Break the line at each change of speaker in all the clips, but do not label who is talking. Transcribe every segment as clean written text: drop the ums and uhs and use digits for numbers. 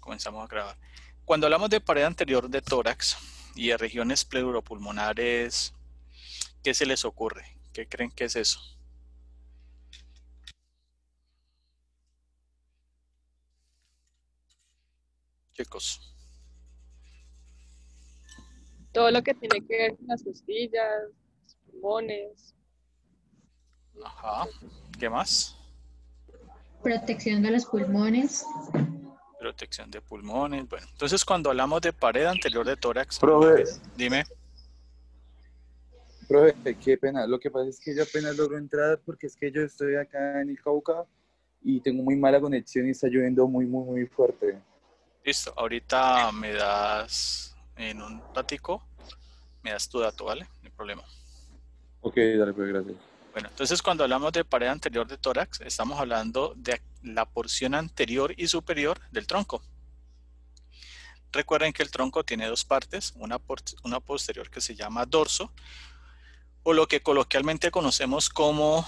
Comenzamos a grabar. Cuando hablamos de pared anterior de tórax y de regiones pleuropulmonares, ¿qué se les ocurre? ¿Qué creen que es eso? Chicos.
Todo lo que tiene que ver con las costillas, los pulmones.
Ajá. ¿Qué más?
Protección de los pulmones.
Protección de pulmones. Bueno, entonces cuando hablamos de pared anterior de tórax,
Profe,
dime.
profe, qué pena. Lo que pasa es que yo apenas logro entrar porque es que yo estoy acá en el Cauca y tengo muy mala conexión y está lloviendo muy fuerte.
Listo. Ahorita me das en un ratico, me das tu dato, ¿vale? No hay problema.
Ok, dale, pues, gracias.
Bueno, entonces cuando hablamos de pared anterior de tórax, estamos hablando de la porción anterior y superior del tronco. Recuerden que el tronco tiene dos partes, una posterior que se llama dorso, o lo que coloquialmente conocemos como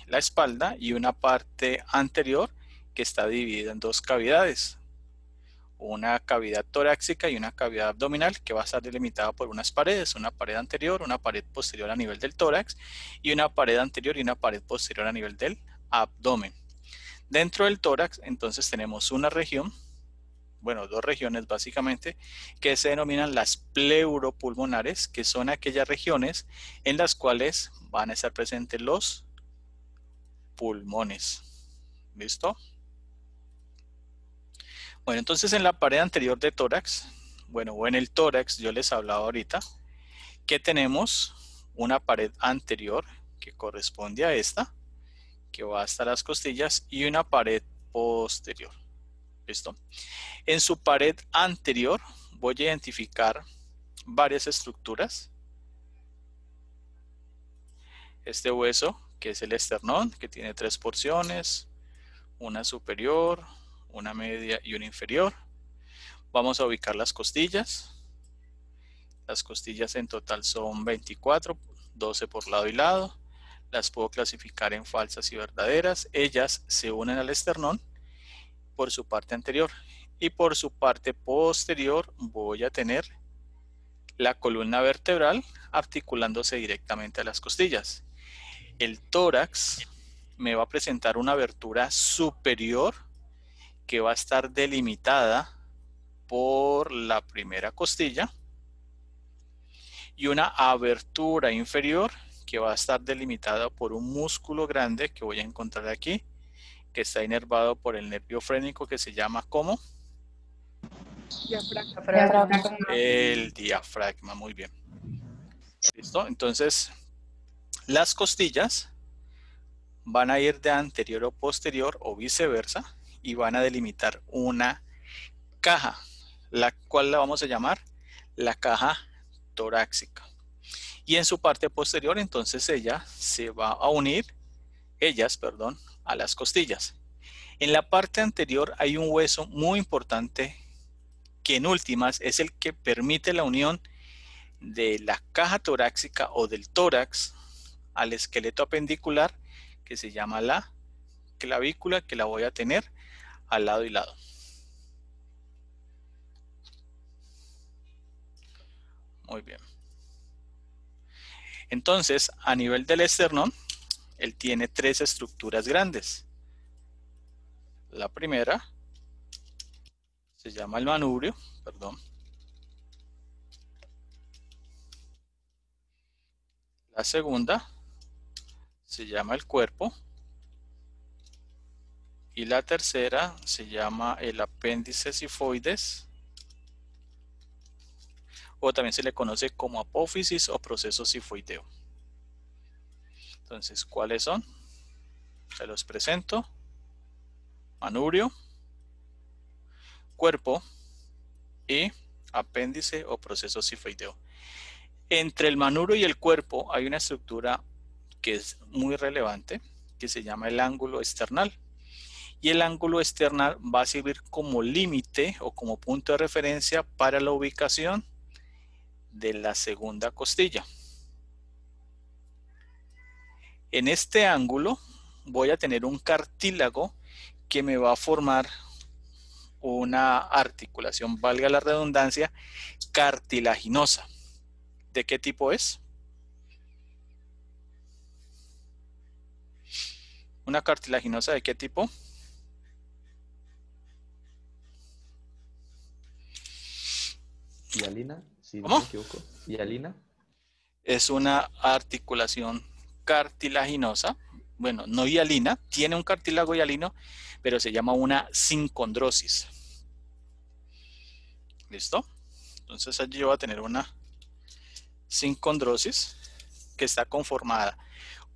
la espalda, y una parte anterior que está dividida en dos cavidades. Una cavidad torácica y una cavidad abdominal que va a estar delimitada por unas paredes, una pared anterior, una pared posterior a nivel del tórax y una pared anterior y una pared posterior a nivel del abdomen. Dentro del tórax entonces tenemos una región, bueno, dos regiones básicamente, que se denominan las pleuropulmonares, que son aquellas regiones en las cuales van a estar presentes los pulmones. ¿Listo? Bueno, entonces en la pared anterior de tórax, bueno, o en el tórax, yo les hablaba ahorita, que tenemos una pared anterior que corresponde a esta, que va hasta las costillas, y una pared posterior. ¿Listo? En su pared anterior voy a identificar varias estructuras. Este hueso, que es el esternón, que tiene tres porciones, una superior, una media y una inferior. Vamos a ubicar las costillas. Las costillas en total son 24, 12 por lado y lado. Las puedo clasificar en falsas y verdaderas. Ellas se unen al esternón por su parte anterior. Y por su parte posterior voy a tener la columna vertebral articulándose directamente a las costillas. El tórax me va a presentar una abertura superior que va a estar delimitada por la primera costilla y una abertura inferior que va a estar delimitada por un músculo grande que voy a encontrar aquí, que está inervado por el nervio frénico que se llama ¿cómo?
Diafragma.
El diafragma, muy bien. ¿Listo? Entonces, las costillas van a ir de anterior o posterior o viceversa y van a delimitar una caja, la cual la vamos a llamar la caja torácica. Y en su parte posterior, entonces ellas se va a unir a las costillas. En la parte anterior hay un hueso muy importante que en últimas es el que permite la unión de la caja torácica o del tórax al esqueleto apendicular, que se llama la clavícula, que la voy a tener al lado y lado. Muy bien. Entonces, a nivel del esternón, él tiene tres estructuras grandes. La primera se llama el manubrio, perdón. La segunda se llama el cuerpo. Y la tercera se llama el apéndice sifoides, o también se le conoce como apófisis o proceso sifoideo. Entonces, ¿cuáles son? Se los presento. Manubrio, cuerpo y apéndice o proceso sifoideo. Entre el manubrio y el cuerpo hay una estructura que es muy relevante, que se llama el ángulo external. Y el ángulo external va a servir como límite o como punto de referencia para la ubicación de la segunda costilla. En este ángulo voy a tener un cartílago que me va a formar una articulación, valga la redundancia, cartilaginosa. ¿De qué tipo es? ¿Una cartilaginosa de qué tipo?
Hialina, si no
¿Cómo?
me equivoco. Hialina.
Es una articulación cartilaginosa, bueno, no hialina, tiene un cartílago hialino, pero se llama una sincondrosis. ¿Listo? Entonces allí yo voy a tener una sincondrosis que está conformada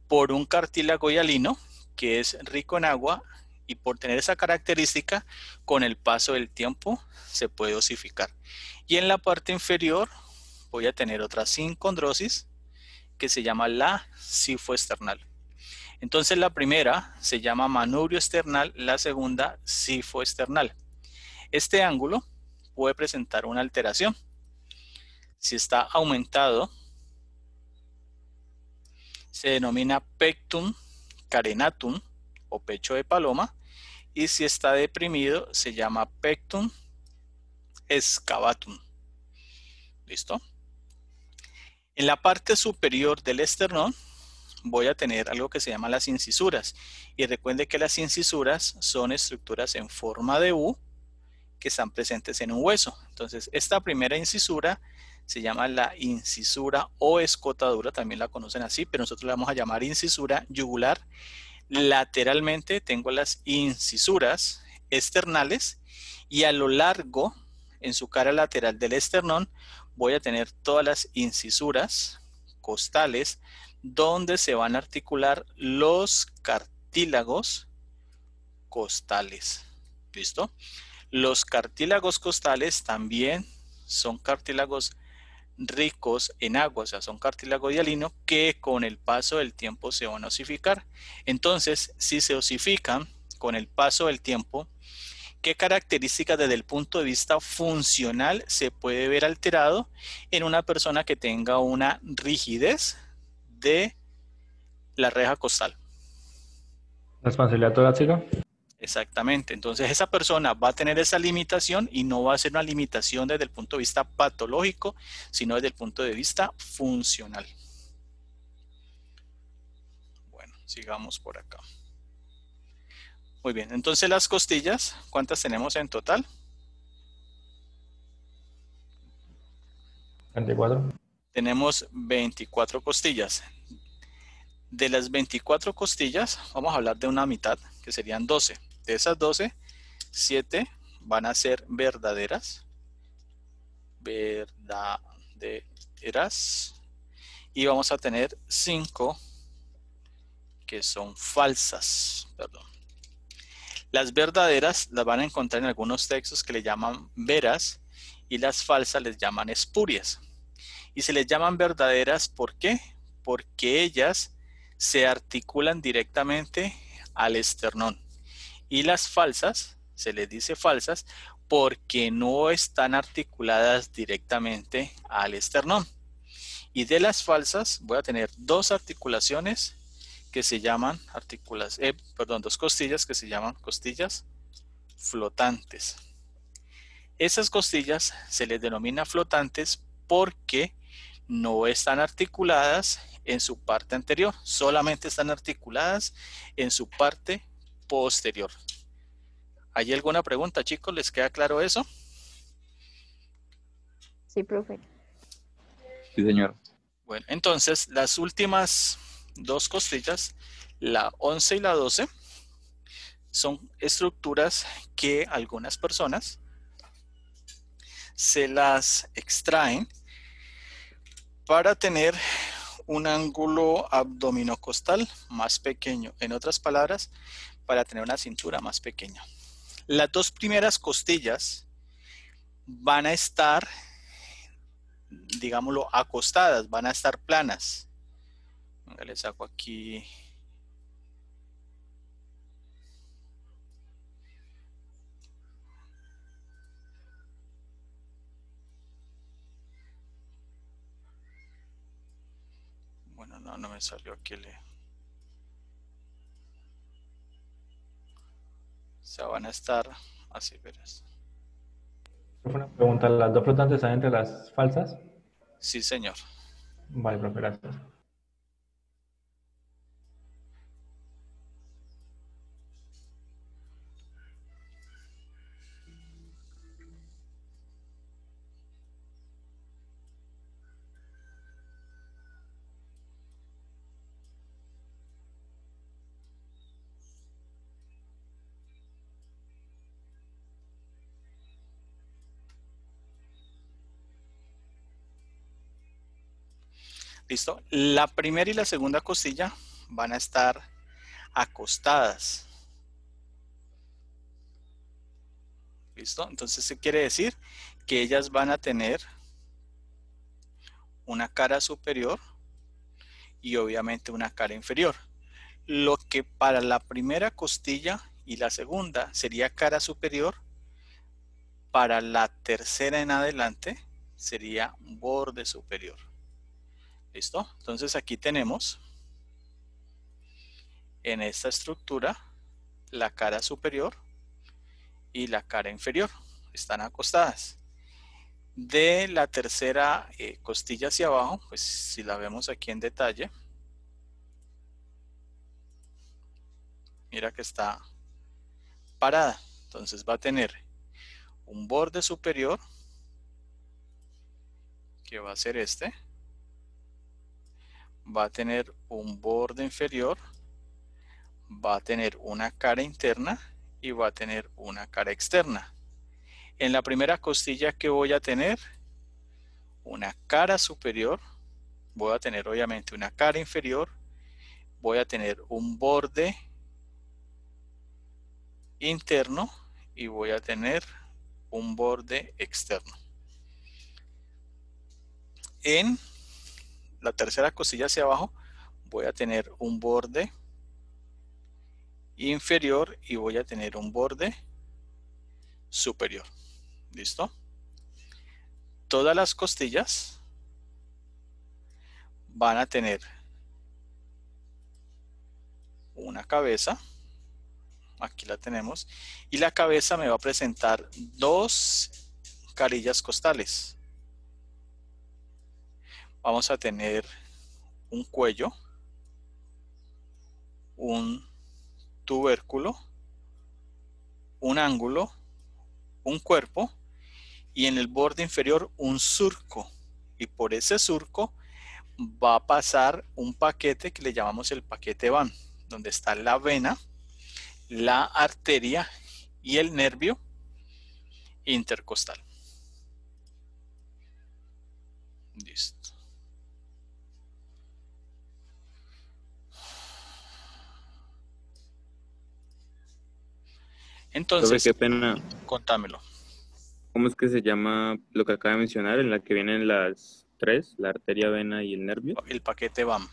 por un cartílago hialino que es rico en agua y por tener esa característica, con el paso del tiempo se puede osificar. Y en la parte inferior voy a tener otra sincondrosis que se llama la sifoesternal. Entonces la primera se llama manubrio esternal, la segunda sifoesternal. Este ángulo puede presentar una alteración. Si está aumentado, se denomina pectum carenatum o pecho de paloma, y si está deprimido se llama pectum excavatum. ¿Listo? En la parte superior del esternón voy a tener algo que se llama las incisuras, y recuerde que las incisuras son estructuras en forma de U que están presentes en un hueso. Entonces esta primera incisura se llama la incisura o escotadura, también la conocen así, pero nosotros la vamos a llamar incisura yugular. Lateralmente tengo las incisuras esternales y a lo largo, en su cara lateral del esternón, voy a tener todas las incisuras costales donde se van a articular los cartílagos costales. ¿Listo? Los cartílagos costales también son cartílagos ricos en agua, o sea, son cartílago hialino que con el paso del tiempo se van a osificar. Entonces, si se osifican con el paso del tiempo, ¿qué características desde el punto de vista funcional se puede ver alterado en una persona que tenga una rigidez de la reja costal?
Responsabilidad torácica.
Exactamente, entonces esa persona va a tener esa limitación y no va a ser una limitación desde el punto de vista patológico, sino desde el punto de vista funcional. Bueno, sigamos por acá. Muy bien, entonces las costillas, ¿cuántas tenemos en total?
24.
Tenemos 24 costillas. De las 24 costillas, vamos a hablar de una mitad, que serían 12. De esas 12, 7 van a ser verdaderas. Y vamos a tener 5 que son falsas. Perdón. Las verdaderas las van a encontrar en algunos textos que le llaman veras y las falsas les llaman espurias. Y se les llaman verdaderas, ¿por qué? Porque ellas se articulan directamente al esternón. Y las falsas, se les dice falsas, porque no están articuladas directamente al esternón. Y de las falsas voy a tener dos articulaciones que se llaman dos costillas que se llaman costillas flotantes. Esas costillas se les denomina flotantes porque no están articuladas en su parte anterior, solamente están articuladas en su parte posterior. ¿Hay alguna pregunta, chicos? ¿Les queda claro eso?
Sí, profe.
Sí, señor.
Bueno, entonces las últimas dos costillas, la 11 y la 12, son estructuras que algunas personas se las extraen para tener un ángulo abdominocostal más pequeño. En otras palabras, para tener una cintura más pequeña. Las dos primeras costillas van a estar, digámoslo, acostadas, van a estar planas. Les saco aquí. Bueno, no me salió aquí o sea, van a estar así, verás.
Una pregunta, ¿las dos flotantes están entre las falsas?
Sí, señor.
Vale, profe, gracias.
¿Listo? La primera y la segunda costilla van a estar acostadas. ¿Listo? Entonces, ¿qué quiere decir? Que ellas van a tener una cara superior y obviamente una cara inferior. Lo que para la primera costilla y la segunda sería cara superior, para la tercera en adelante sería borde superior. ¿Listo? Entonces aquí tenemos en esta estructura la cara superior y la cara inferior. Están acostadas. De la tercera costilla hacia abajo, pues si la vemos aquí en detalle, mira que está parada. Entonces va a tener un borde superior, que va a ser este. Va a tener un borde inferior, va a tener una cara interna y va a tener una cara externa. En la primera costilla que voy a tener una cara superior, voy a tener obviamente una cara inferior, voy a tener un borde interno y voy a tener un borde externo. En la tercera costilla hacia abajo voy a tener un borde inferior y voy a tener un borde superior. ¿Listo? Todas las costillas van a tener una cabeza, aquí la tenemos, y la cabeza me va a presentar dos carillas costales. Vamos a tener un cuello, un tubérculo, un ángulo, un cuerpo y en el borde inferior un surco. Y por ese surco va a pasar un paquete que le llamamos el paquete VAN, donde está la vena, la arteria y el nervio intercostal. Listo. Entonces,
Profe, qué pena.
contámelo.
¿Cómo es que se llama lo que acaba de mencionar, en la que vienen las tres, la arteria, vena y el nervio?
El paquete VAM.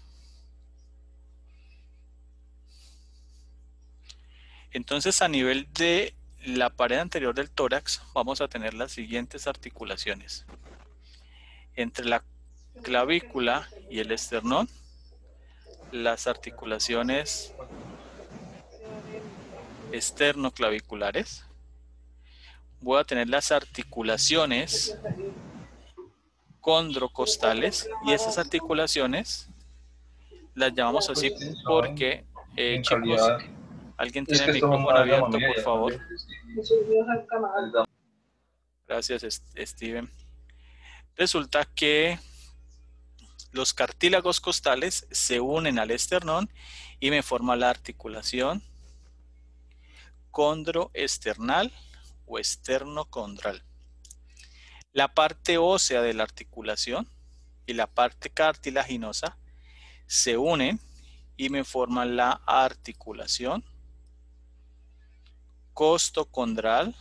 Entonces, a nivel de la pared anterior del tórax, vamos a tener las siguientes articulaciones. Entre la clavícula y el esternón, las articulaciones esternoclaviculares. Voy a tener las articulaciones condrocostales y esas articulaciones las llamamos así porque, chicos, alguien tiene el micrófono abierto, por favor. Gracias, Steven. Resulta que los cartílagos costales se unen al esternón y me forma la articulación condroesternal o esternocondral. La parte ósea de la articulación y la parte cartilaginosa se unen y me forman la articulación costocondral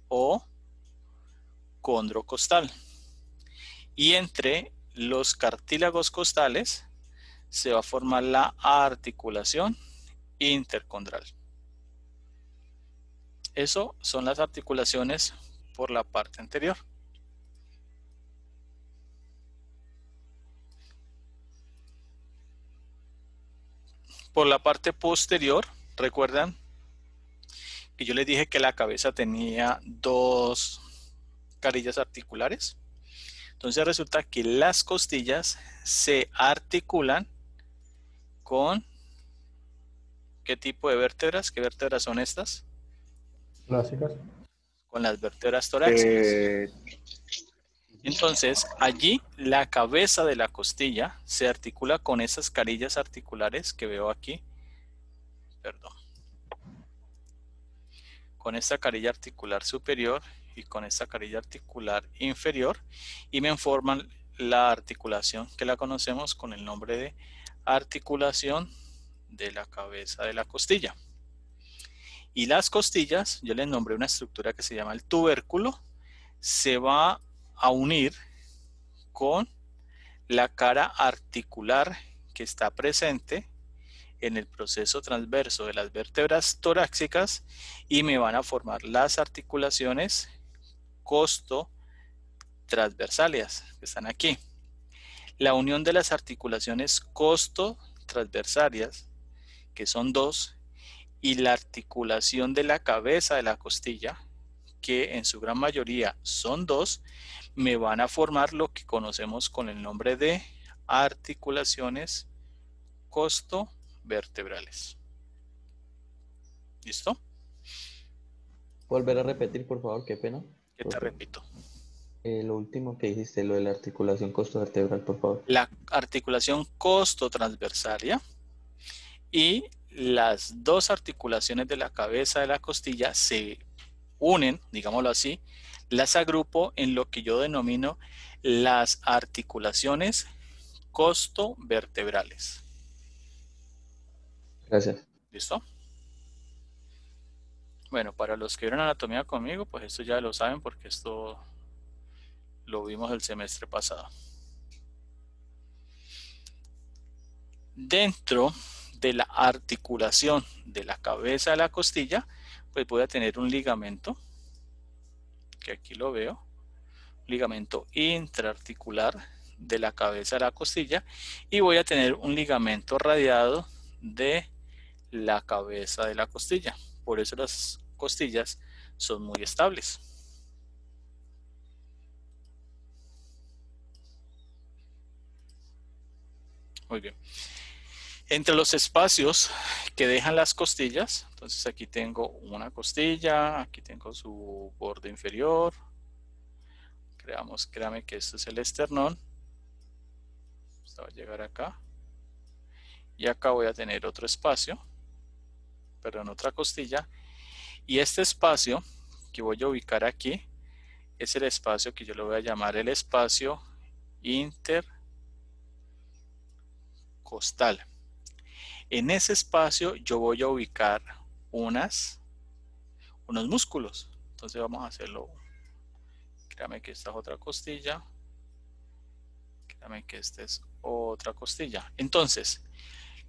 o condrocostal. Y entre los cartílagos costales se va a formar la articulación intercondral. Eso son las articulaciones por la parte anterior. Por la parte posterior, recuerdan que yo les dije que la cabeza tenía dos carillas articulares. Entonces resulta que las costillas se articulan con ¿qué tipo de vértebras? ¿Qué vértebras son estas?
Clásicas.
Con las vértebras torácicas. Entonces, allí la cabeza de la costilla se articula con esas carillas articulares que veo aquí. Perdón. Con esta carilla articular superior y con esta carilla articular inferior y me forman la articulación que la conocemos con el nombre de articulación de la cabeza de la costilla. Y las costillas, yo les nombré una estructura que se llama el tubérculo, se va a unir con la cara articular que está presente en el proceso transverso de las vértebras torácicas y me van a formar las articulaciones costo-transversales que están aquí. La unión de las articulaciones costo-transversales, que son dos, y la articulación de la cabeza de la costilla, que en su gran mayoría son dos, me van a formar lo que conocemos con el nombre de articulaciones costo-vertebrales. ¿Listo?
Volver a repetir, por favor, qué pena.
¿Qué te repito?
Lo último que dijiste, lo de la articulación costovertebral, por favor.
La articulación costo-transversalia y las dos articulaciones de la cabeza de la costilla se unen, digámoslo así, las agrupo en lo que yo denomino las articulaciones costovertebrales.
Gracias.
¿Listo? Bueno, para los que vieron anatomía conmigo, pues esto ya lo saben porque esto lo vimos el semestre pasado. Dentro de la articulación de la cabeza de la costilla, pues voy a tener un ligamento, que aquí lo veo, ligamento intraarticular de la cabeza de la costilla, y voy a tener un ligamento radiado de la cabeza de la costilla. Por eso las costillas son muy estables. Muy bien. Entre los espacios que dejan las costillas, entonces aquí tengo una costilla, aquí tengo su borde inferior. Créame que este es el esternón. Esto va a llegar acá. Y acá voy a tener otro espacio, perdón, otra costilla. Y este espacio que voy a ubicar aquí es el espacio que yo le voy a llamar el espacio intercostal. En ese espacio yo voy a ubicar unos músculos. Entonces vamos a hacerlo. Créame que esta es otra costilla. Créame que esta es otra costilla. Entonces,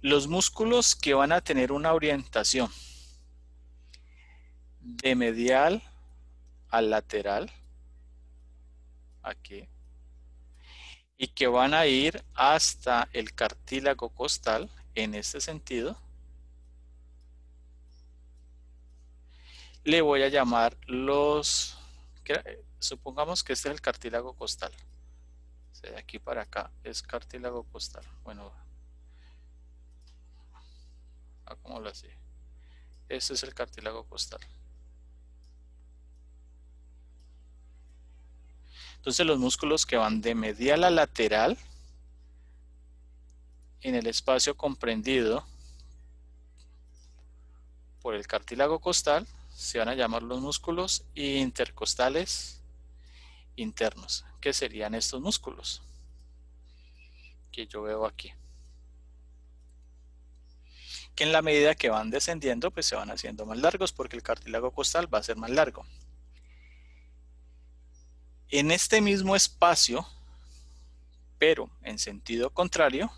los músculos que van a tener una orientación de medial a lateral, aquí, y que van a ir hasta el cartílago costal, en este sentido, le voy a llamar supongamos que este es el cartílago costal. O sea, de aquí para acá es cartílago costal. Bueno, hagámoslo así. Este es el cartílago costal. Entonces los músculos que van de medial a lateral en el espacio comprendido por el cartílago costal se van a llamar los músculos intercostales internos. ¿Qué serían estos músculos que yo veo aquí? Que en la medida que van descendiendo, pues se van haciendo más largos porque el cartílago costal va a ser más largo. En este mismo espacio, pero en sentido contrario,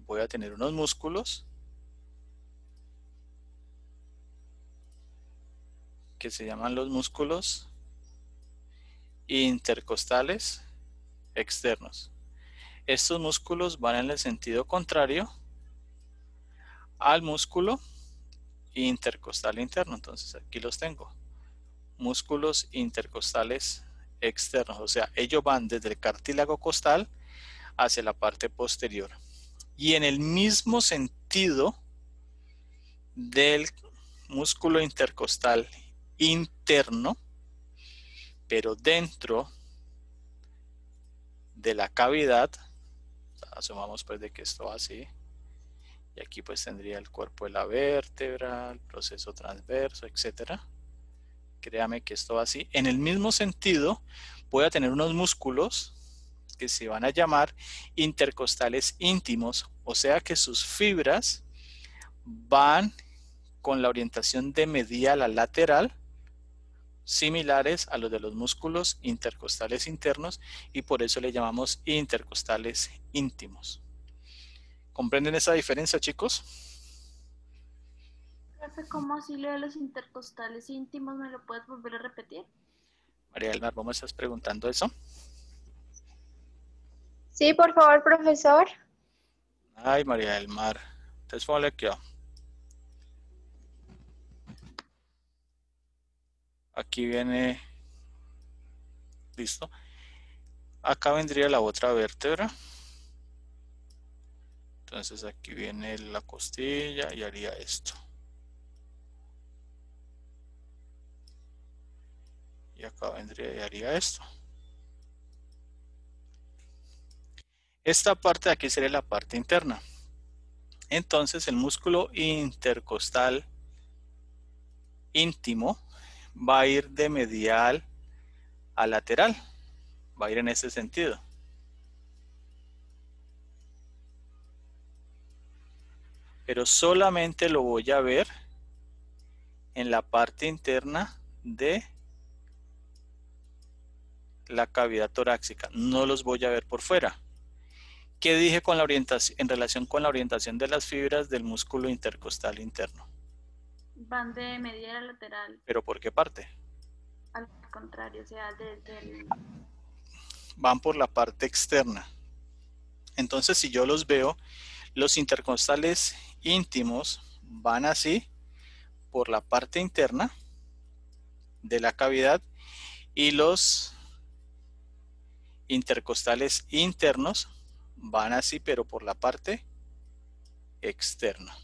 voy a tener unos músculos que se llaman los músculos intercostales externos. Estos músculos van en el sentido contrario al músculo intercostal interno. Entonces aquí los tengo. Músculos intercostales externos, o sea, ellos van desde el cartílago costal hacia la parte posterior. Y en el mismo sentido del músculo intercostal interno, pero dentro de la cavidad, asumamos pues de que esto va así, y aquí pues tendría el cuerpo de la vértebra, el proceso transverso, etcétera. Créame que esto va así. En el mismo sentido, voy a tener unos músculos que se van a llamar intercostales íntimos, o sea que sus fibras van con la orientación de medial a lateral, similares a los de los músculos intercostales internos, y por eso le llamamos intercostales íntimos. ¿Comprenden esa diferencia, chicos?
Profe, ¿cómo así lo de los intercostales íntimos? ¿Me lo puedes volver a repetir?
María del Mar, ¿vos me estás preguntando eso?
Sí, por favor, profesor.
Ay, María del Mar. Entonces, ponle aquí. Aquí viene. Listo. Acá vendría la otra vértebra. Entonces aquí viene la costilla y haría esto. Y acá vendría y haría esto. Esta parte de aquí sería la parte interna. Entonces el músculo intercostal íntimo va a ir de medial a lateral. Va a ir en ese sentido. Pero solamente lo voy a ver en la parte interna de la cavidad torácica. No los voy a ver por fuera. ¿Qué dije con la orientación, en relación con la orientación de las fibras del músculo intercostal interno?
Van de medial a lateral.
¿Pero por qué parte?
Al contrario, o sea, desde el...
Van por la parte externa. Entonces, si yo los veo, los intercostales íntimos van así por la parte interna de la cavidad y los intercostales internos van así pero por la parte externa.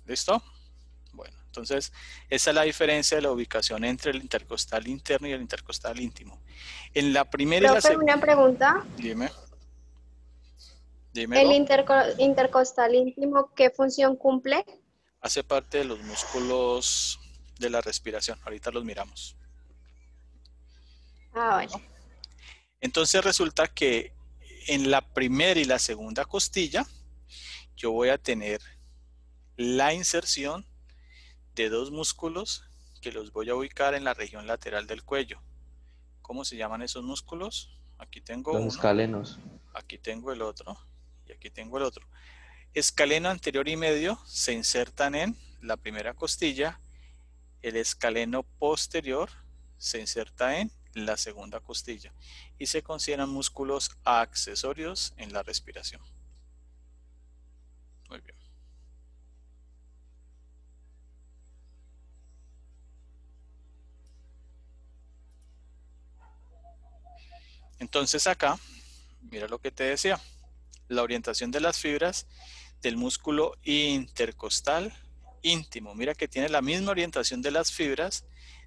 ¿Listo? Bueno, entonces esa es la diferencia de la ubicación entre el intercostal interno y el intercostal íntimo. En la primera y la
Profe,
segunda...
una pregunta.
Dime. Dímelo.
¿El intercostal íntimo qué función cumple?
Hace parte de los músculos de la respiración. Ahorita los miramos.
Ah, vale.
Entonces resulta que en la primera y la segunda costilla yo voy a tener la inserción de dos músculos que los voy a ubicar en la región lateral del cuello. ¿Cómo se llaman esos músculos? Aquí tengo
Los
uno,
escalenos.
aquí tengo el otro y aquí tengo el otro. Escaleno anterior y medio se insertan en la primera costilla, el escaleno posterior se inserta en la segunda costilla y se consideran músculos accesorios en la respiración. Muy bien. Entonces acá, mira lo que te decía, la orientación de las fibras del músculo intercostal íntimo. Mira que tiene la misma orientación de las fibras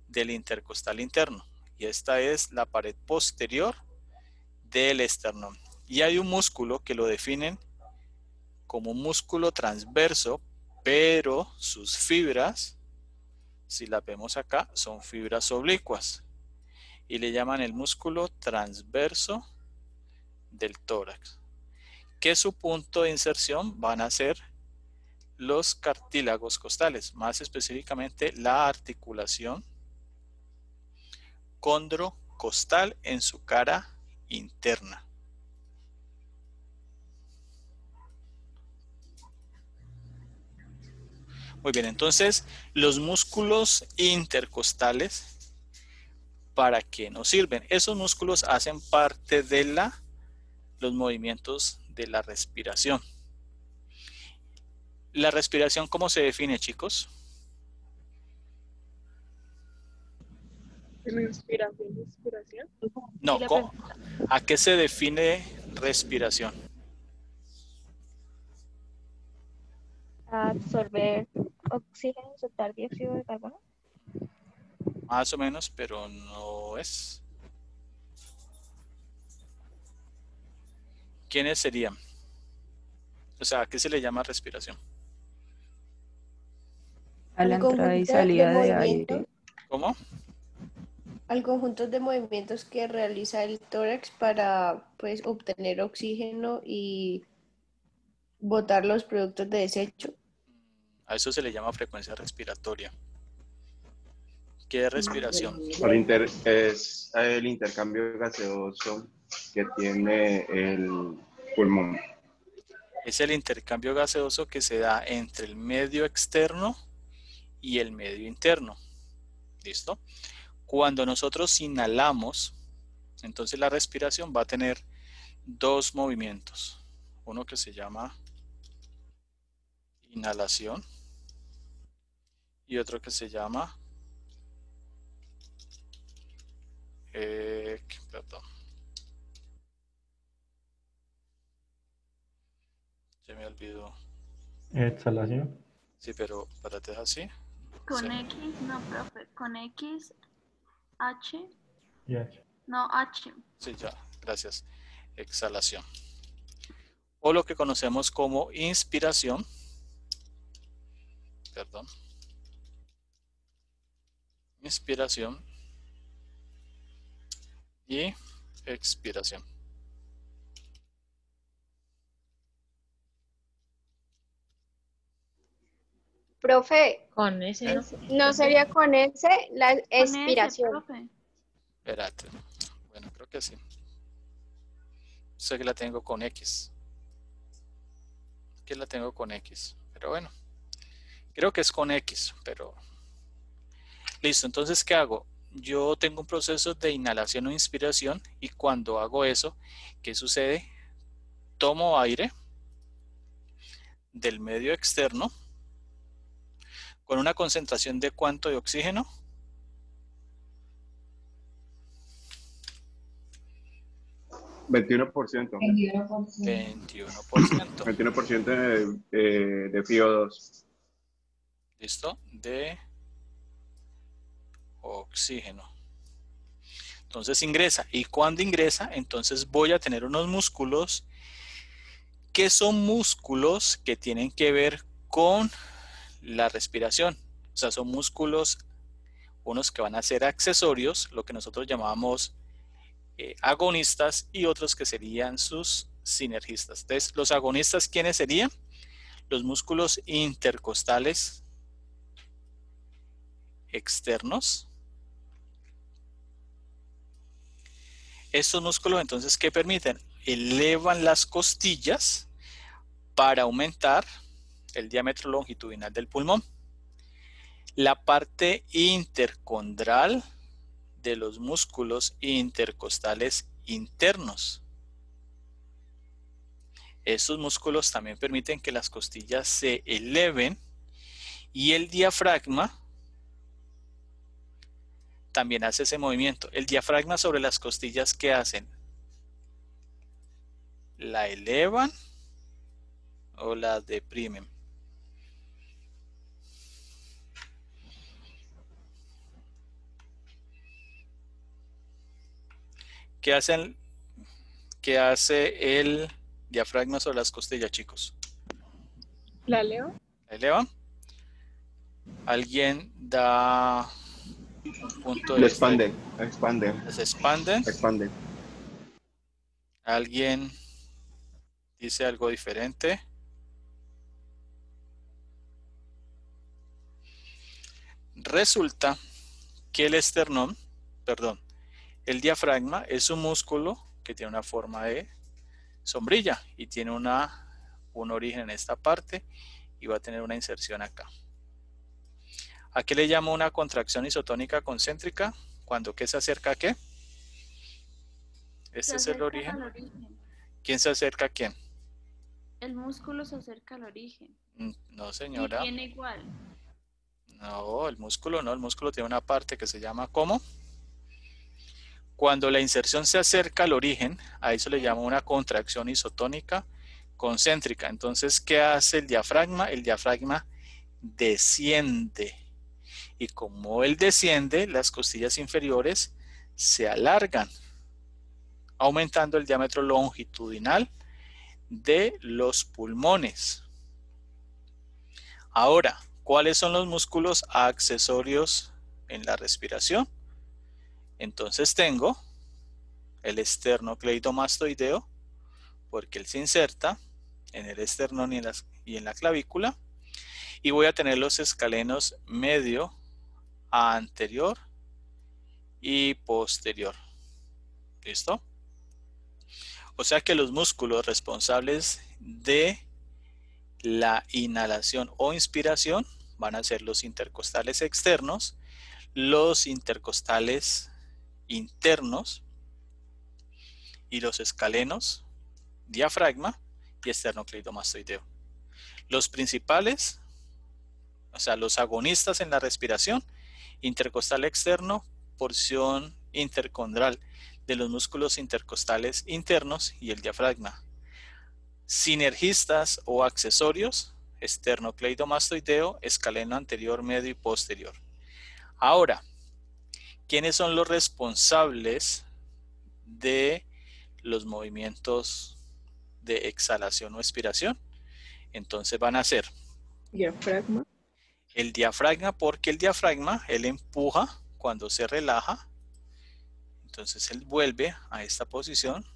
del intercostal interno. Y esta es la pared posterior del esternón. Y hay un músculo que lo definen como un músculo transverso, pero sus fibras, si las vemos acá, son fibras oblicuas. Y le llaman el músculo transverso del tórax. Que su punto de inserción van a ser los cartílagos costales, más específicamente la articulación condrocostal en su cara interna. Muy bien, entonces los músculos intercostales, ¿para qué nos sirven? Esos músculos hacen parte de los movimientos de la respiración. La respiración, ¿cómo se define, chicos?
Inspiración, inspiración.
No,
Sí, la
¿cómo? ¿A qué se define respiración?
Absorber oxígeno y soltar dióxido de carbono.
Más o menos, pero no es. ¿Quiénes serían? O sea, ¿a qué se le llama respiración?
A la
Al
entrada y
conjunto
salida de
movimientos,
aire.
¿Cómo?
al conjunto de movimientos que realiza el tórax para pues obtener oxígeno y botar los productos de desecho.
A eso se le llama frecuencia respiratoria. ¿Qué es respiración?
Es el intercambio gaseoso que tiene el pulmón.
Es el intercambio gaseoso que se da entre el medio externo y el medio interno. ¿Listo? Cuando nosotros inhalamos, entonces la respiración va a tener dos movimientos. Uno que se llama inhalación y otro que se llama perdón. Se me olvidó.
Exhalación.
Sí, pero párate así.
Con
Sí.
X, no, profe. Con X, H.
Ya.
No, H.
Sí, ya, gracias. Exhalación. O lo que conocemos como inspiración. Perdón. Inspiración y expiración.
Profe,
Con ese, ¿no?
¿no sería con ese la
Con S,
expiración?
profe.
Espérate. Bueno, creo que sí. Sé que la tengo con X. Que la tengo con X. Pero bueno. Creo que es con X, pero... Listo, entonces, ¿qué hago? Yo tengo un proceso de inhalación o inspiración y cuando hago eso, ¿qué sucede? Tomo aire del medio externo con una concentración de ¿cuánto de oxígeno?
¿21%?
21%.
21% de FiO2.
¿Listo? De oxígeno. Entonces ingresa. Y cuando ingresa, entonces voy a tener unos músculos que son músculos que tienen que ver con la respiración. O sea, son músculos, unos que van a ser accesorios, lo que nosotros llamamos agonistas, y otros que serían sus sinergistas. Entonces, los agonistas, ¿quiénes serían? Los músculos intercostales externos. Estos músculos, entonces, ¿qué permiten? Elevan las costillas para aumentar el diámetro longitudinal del pulmón. La parte intercondral de los músculos intercostales internos. Estos músculos también permiten que las costillas se eleven y el diafragma también hace ese movimiento. El diafragma sobre las costillas, ¿qué hacen? ¿La elevan o la deprimen? ¿Qué hace el diafragma sobre las costillas, chicos?
¿La leo?
¿La elevan? ¿Alguien da un punto de vista? ¿Se expanden? ¿Alguien dice algo diferente? Resulta que el diafragma es un músculo que tiene una forma de sombrilla y tiene un origen en esta parte y va a tener una inserción acá. ¿A qué le llamo una contracción isotónica concéntrica? Cuando ¿qué se acerca a qué? Este es el origen. ¿Quién se acerca a quién?
El músculo se acerca al origen.
No, señora.
Y viene igual.
No, el músculo no. El músculo tiene una parte que se llama ¿cómo? Cuando la inserción se acerca al origen, a eso le llama una contracción isotónica concéntrica. Entonces, ¿qué hace el diafragma? El diafragma desciende. Y como él desciende, las costillas inferiores se alargan, aumentando el diámetro longitudinal de los pulmones. Ahora, ¿cuáles son los músculos accesorios en la respiración? Entonces tengo el esternocleidomastoideo, porque él se inserta en el esternón y en la clavícula, y voy a tener los escalenos medio, anterior y posterior. ¿Listo? O sea que los músculos responsables de la inhalación o inspiración van a ser los intercostales externos, los intercostales internos y los escalenos, diafragma y esternocleidomastoideo. Los principales, o sea, los agonistas en la respiración: intercostal externo, porción intercondral de los músculos intercostales internos y el diafragma. Sinergistas o accesorios: esternocleidomastoideo, escaleno anterior, medio y posterior. Ahora, ¿quiénes son los responsables de los movimientos de exhalación o expiración? Entonces van a ser
Diafragma.
el diafragma, porque el diafragma, él empuja cuando se relaja. Entonces él vuelve a esta posición.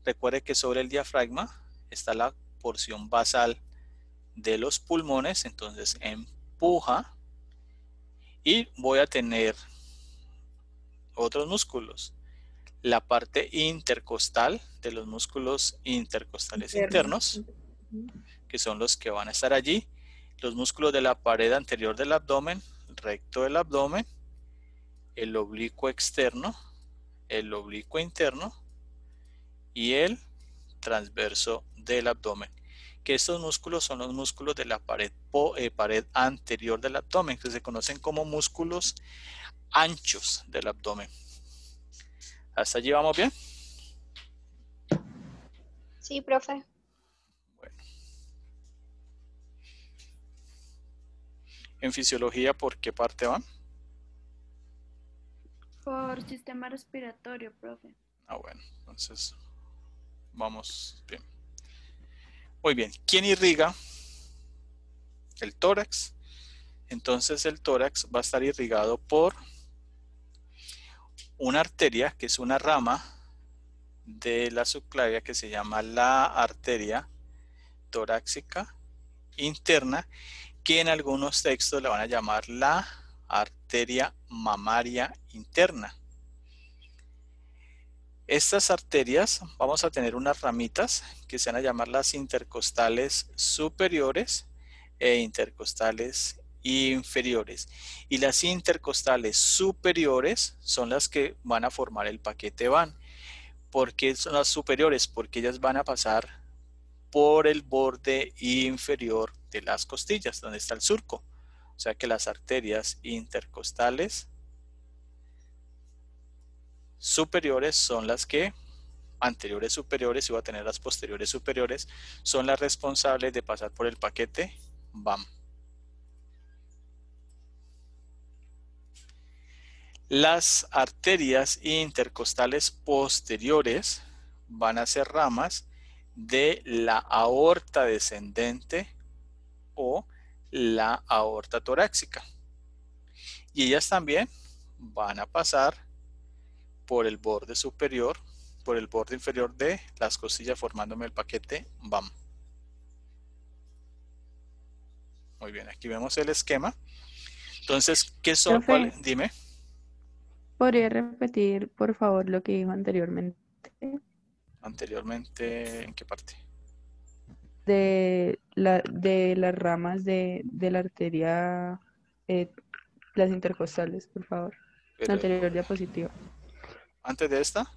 Recuerde que sobre el diafragma está la porción basal de los pulmones. Entonces empuja. Y voy a tener otros músculos. La parte intercostal de los músculos intercostales internos, que son los que van a estar allí. Los músculos de la pared anterior del abdomen, recto del abdomen, el oblicuo externo, el oblicuo interno y el transverso del abdomen. Que estos músculos son los músculos de la pared anterior del abdomen, que se conocen como músculos anchos del abdomen. ¿Hasta allí vamos bien?
Sí, profe.
Bueno. En fisiología, ¿por qué parte van?
Por sistema respiratorio, profe.
Ah, bueno, entonces vamos bien. Muy bien, ¿quién irriga el tórax? Entonces el tórax va a estar irrigado por una arteria, que es una rama de la subclavia, que se llama la arteria torácica interna, que en algunos textos la van a llamar la arteria mamaria interna. Estas arterias, vamos a tener unas ramitas que se van a llamar las intercostales superiores e intercostales inferiores. Y las intercostales superiores son las que van a formar el paquete van. ¿Por qué son las superiores? Porque ellas van a pasar por el borde inferior de las costillas, donde está el surco. O sea que las arterias intercostales superiores son las que, anteriores superiores, y va a tener las posteriores superiores, son las responsables de pasar por el paquete BAM. Las arterias intercostales posteriores van a ser ramas de la aorta descendente o la aorta torácica. Y ellas también van a pasar por el borde superior, por el borde inferior de las costillas, formándome el paquete BAM. Muy bien, aquí vemos el esquema. Entonces, ¿qué son? Dime.
¿Podría repetir, por favor, lo que dijo anteriormente?
Anteriormente, ¿en qué parte?
De las ramas de la arteria, las intercostales, por favor. La anterior diapositiva.
¿Antes de esta?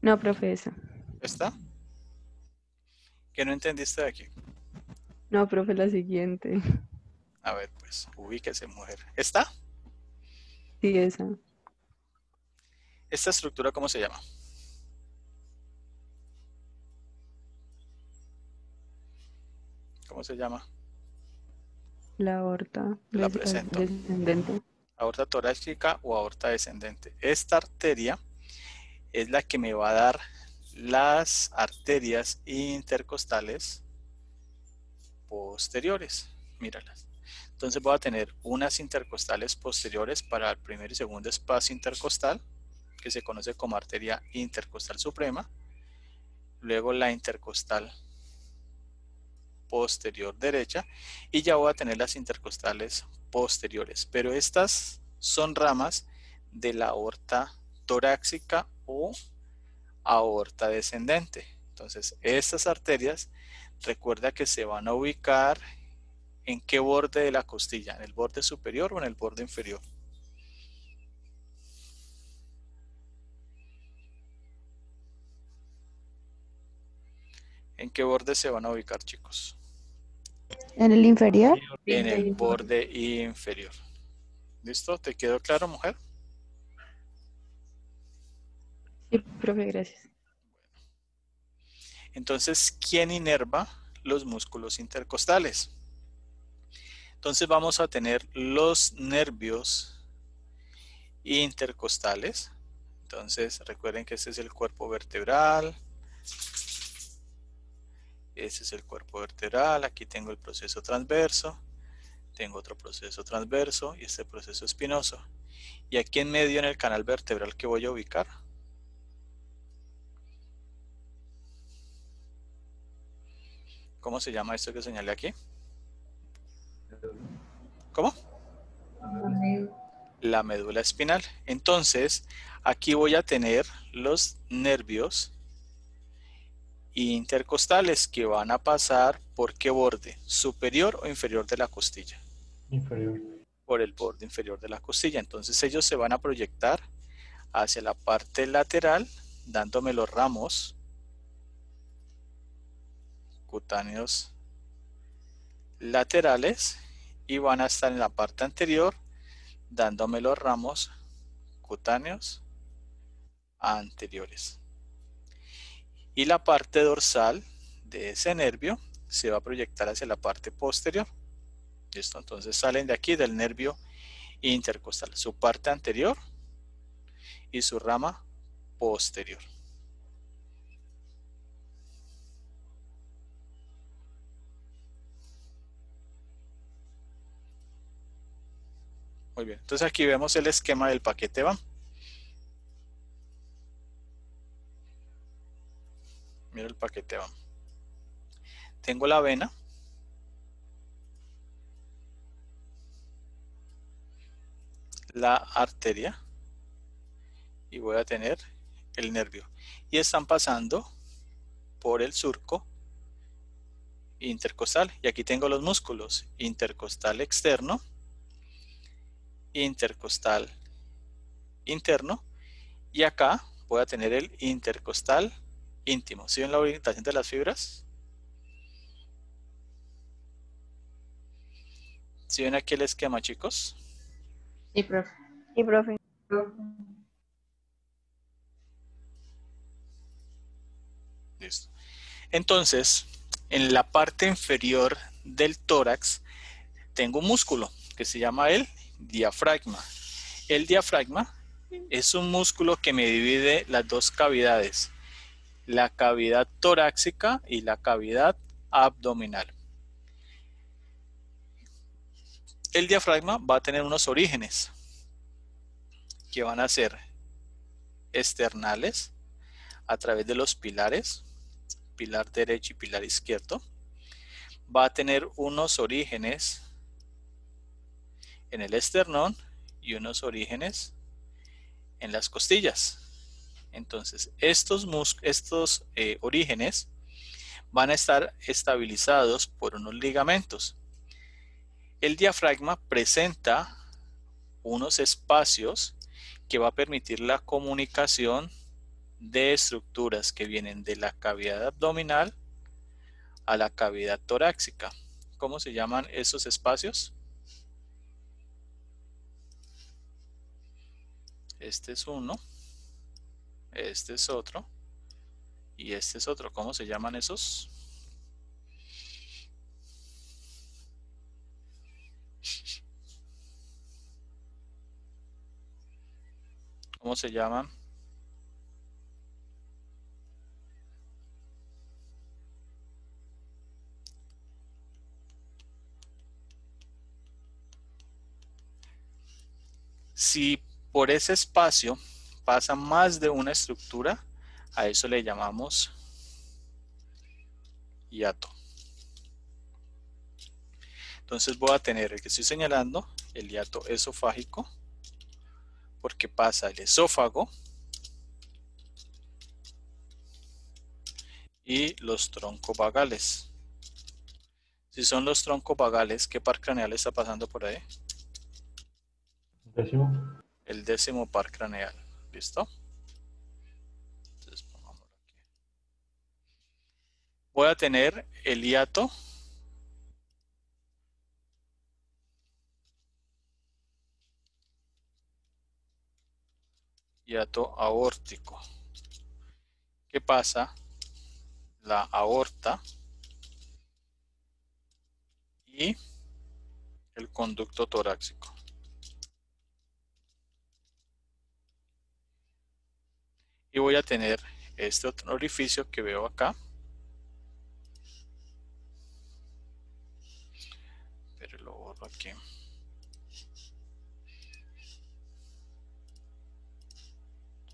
No, profe, esa.
¿Esta? ¿Qué no entendiste de aquí?
No, profe, la siguiente.
A ver, pues, ubíquese, mujer. ¿Esta?
Sí, esa.
¿Esta estructura cómo se llama? ¿Cómo se llama?
La aorta
La presento.
descendente.
Aorta torácica o aorta descendente. Esta arteria es la que me va a dar las arterias intercostales posteriores. Míralas. Entonces voy a tener unas intercostales posteriores para el primer y segundo espacio intercostal, que se conoce como arteria intercostal suprema. Luego la intercostal posterior derecha y ya voy a tener las intercostales posteriores. Pero estas son ramas de la aorta torácica o aorta descendente. Entonces, estas arterias, recuerda que se van a ubicar en qué borde de la costilla, en el borde superior o en el borde inferior. ¿En qué borde se van a ubicar, chicos?
¿En el inferior?
En el borde inferior. ¿Listo? ¿Te quedó claro, mujer?
Sí, profe, gracias.
Entonces, ¿quién inerva los músculos intercostales? Entonces vamos a tener los nervios intercostales. Entonces, recuerden que este es el cuerpo vertebral. Este es el cuerpo vertebral. Aquí tengo el proceso transverso. Tengo otro proceso transverso y este proceso espinoso. Y aquí en medio, en el canal vertebral, ¿qué voy a ubicar? ¿Cómo se llama esto que señalé aquí? ¿Cómo? La médula espinal. Entonces, aquí voy a tener los nervios intercostales que van a pasar ¿por qué borde? ¿Superior o inferior de la costilla?
Inferior.
Por el borde inferior de la costilla. Entonces ellos se van a proyectar hacia la parte lateral, dándome los ramos cutáneos laterales y van a estar en la parte anterior, dándome los ramos cutáneos anteriores. Y la parte dorsal de ese nervio se va a proyectar hacia la parte posterior. ¿Listo? Entonces salen de aquí del nervio intercostal, su parte anterior y su rama posterior. Muy bien, entonces aquí vemos el esquema del paquete BAM. Mira el paquete BAM. Tengo la vena. La arteria. Y voy a tener el nervio. Y están pasando por el surco intercostal. Y aquí tengo los músculos. Intercostal externo. Intercostal interno. Y acá voy a tener el intercostal íntimo. ¿Sí ven la orientación de las fibras? ¿Sí ven aquí el esquema, chicos?
Sí, profe.
Sí, profe.
Listo. Entonces, en la parte inferior del tórax tengo un músculo que se llama el diafragma. El diafragma es un músculo que me divide las dos cavidades, la cavidad torácica y la cavidad abdominal. El diafragma va a tener unos orígenes que van a ser externales a través de los pilares, pilar derecho y pilar izquierdo. Va a tener unos orígenes en el esternón y unos orígenes en las costillas. Entonces, estos orígenes van a estar estabilizados por unos ligamentos. El diafragma presenta unos espacios que va a permitir la comunicación de estructuras que vienen de la cavidad abdominal a la cavidad torácica. ¿Cómo se llaman esos espacios? Este es uno. este es otro y este es otro. ¿Cómo se llaman esos? ¿Cómo se llaman? Si por ese espacio pasa más de una estructura, a eso le llamamos hiato. Entonces voy a tener el que estoy señalando, el hiato esofágico, porque pasa el esófago y los troncovagales. Si son los troncovagales, ¿qué par craneal está pasando por ahí?
Décimo.
El 10º par craneal. ¿Listo? Entonces, pongámoslo aquí. Voy a tener el hiato aórtico. ¿Qué pasa? La aorta y el conducto torácico. Y voy a tener este otro orificio que veo acá. Pero lo borro aquí.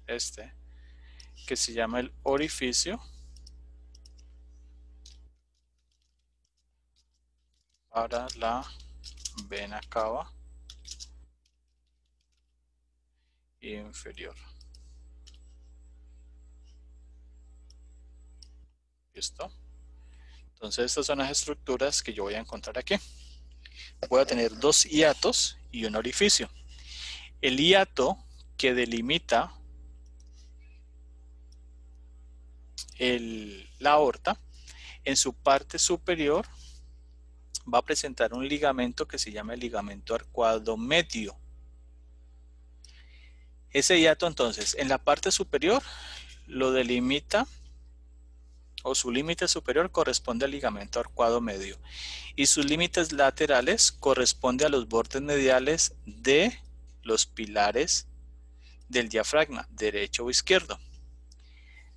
Este, que se llama el orificio para la vena cava inferior. ¿Listo? Entonces estas son las estructuras que yo voy a encontrar aquí. Voy a tener dos hiatos y un orificio. El hiato que delimita la aorta, en su parte superior va a presentar un ligamento que se llama el ligamento arcuado medio. Ese hiato entonces en la parte superior lo delimita, o su límite superior corresponde al ligamento arcuado medio y sus límites laterales corresponde a los bordes mediales de los pilares del diafragma, derecho o izquierdo.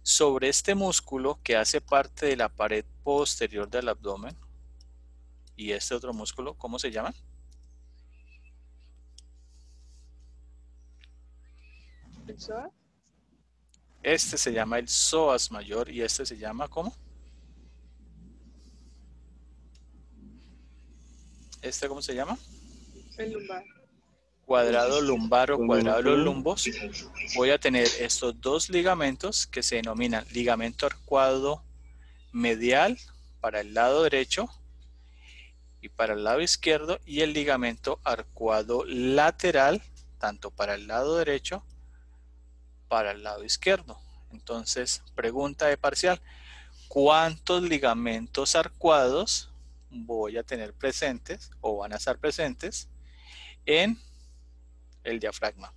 Sobre este músculo que hace parte de la pared posterior del abdomen y este otro músculo, ¿cómo se llaman?
¿El psoas?
Este se llama el psoas mayor y este se llama ¿cómo? ¿Este cómo se llama?
El lumbar.
Cuadrado lumbar o cuadrado de los lumbos. Voy a tener estos dos ligamentos que se denominan ligamento arcuado medial para el lado derecho y para el lado izquierdo, y el ligamento arcuado lateral tanto para el lado derecho para el lado izquierdo. Entonces, pregunta de parcial: ¿cuántos ligamentos arcuados voy a tener presentes o van a estar presentes en el diafragma?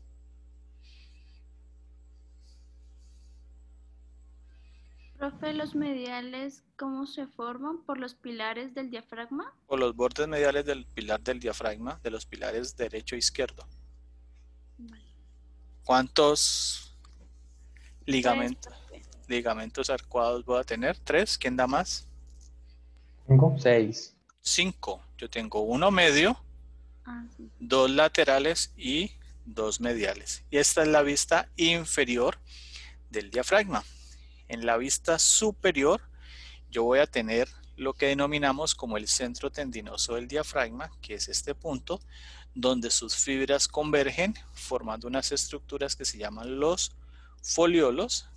Profe, ¿los mediales cómo se forman? ¿Por los pilares del diafragma?
Por los bordes mediales del pilar del diafragma, de los pilares derecho e izquierdo. ¿Cuántos ligamentos arcuados voy a tener? 3. ¿Quién da más?
5.
6.
5. Yo tengo uno medio,
Sí.
2 laterales y 2 mediales. Y esta es la vista inferior del diafragma. En la vista superior yo voy a tener lo que denominamos como el centro tendinoso del diafragma, que es este punto, donde sus fibras convergen formando unas estructuras que se llaman los foliolos,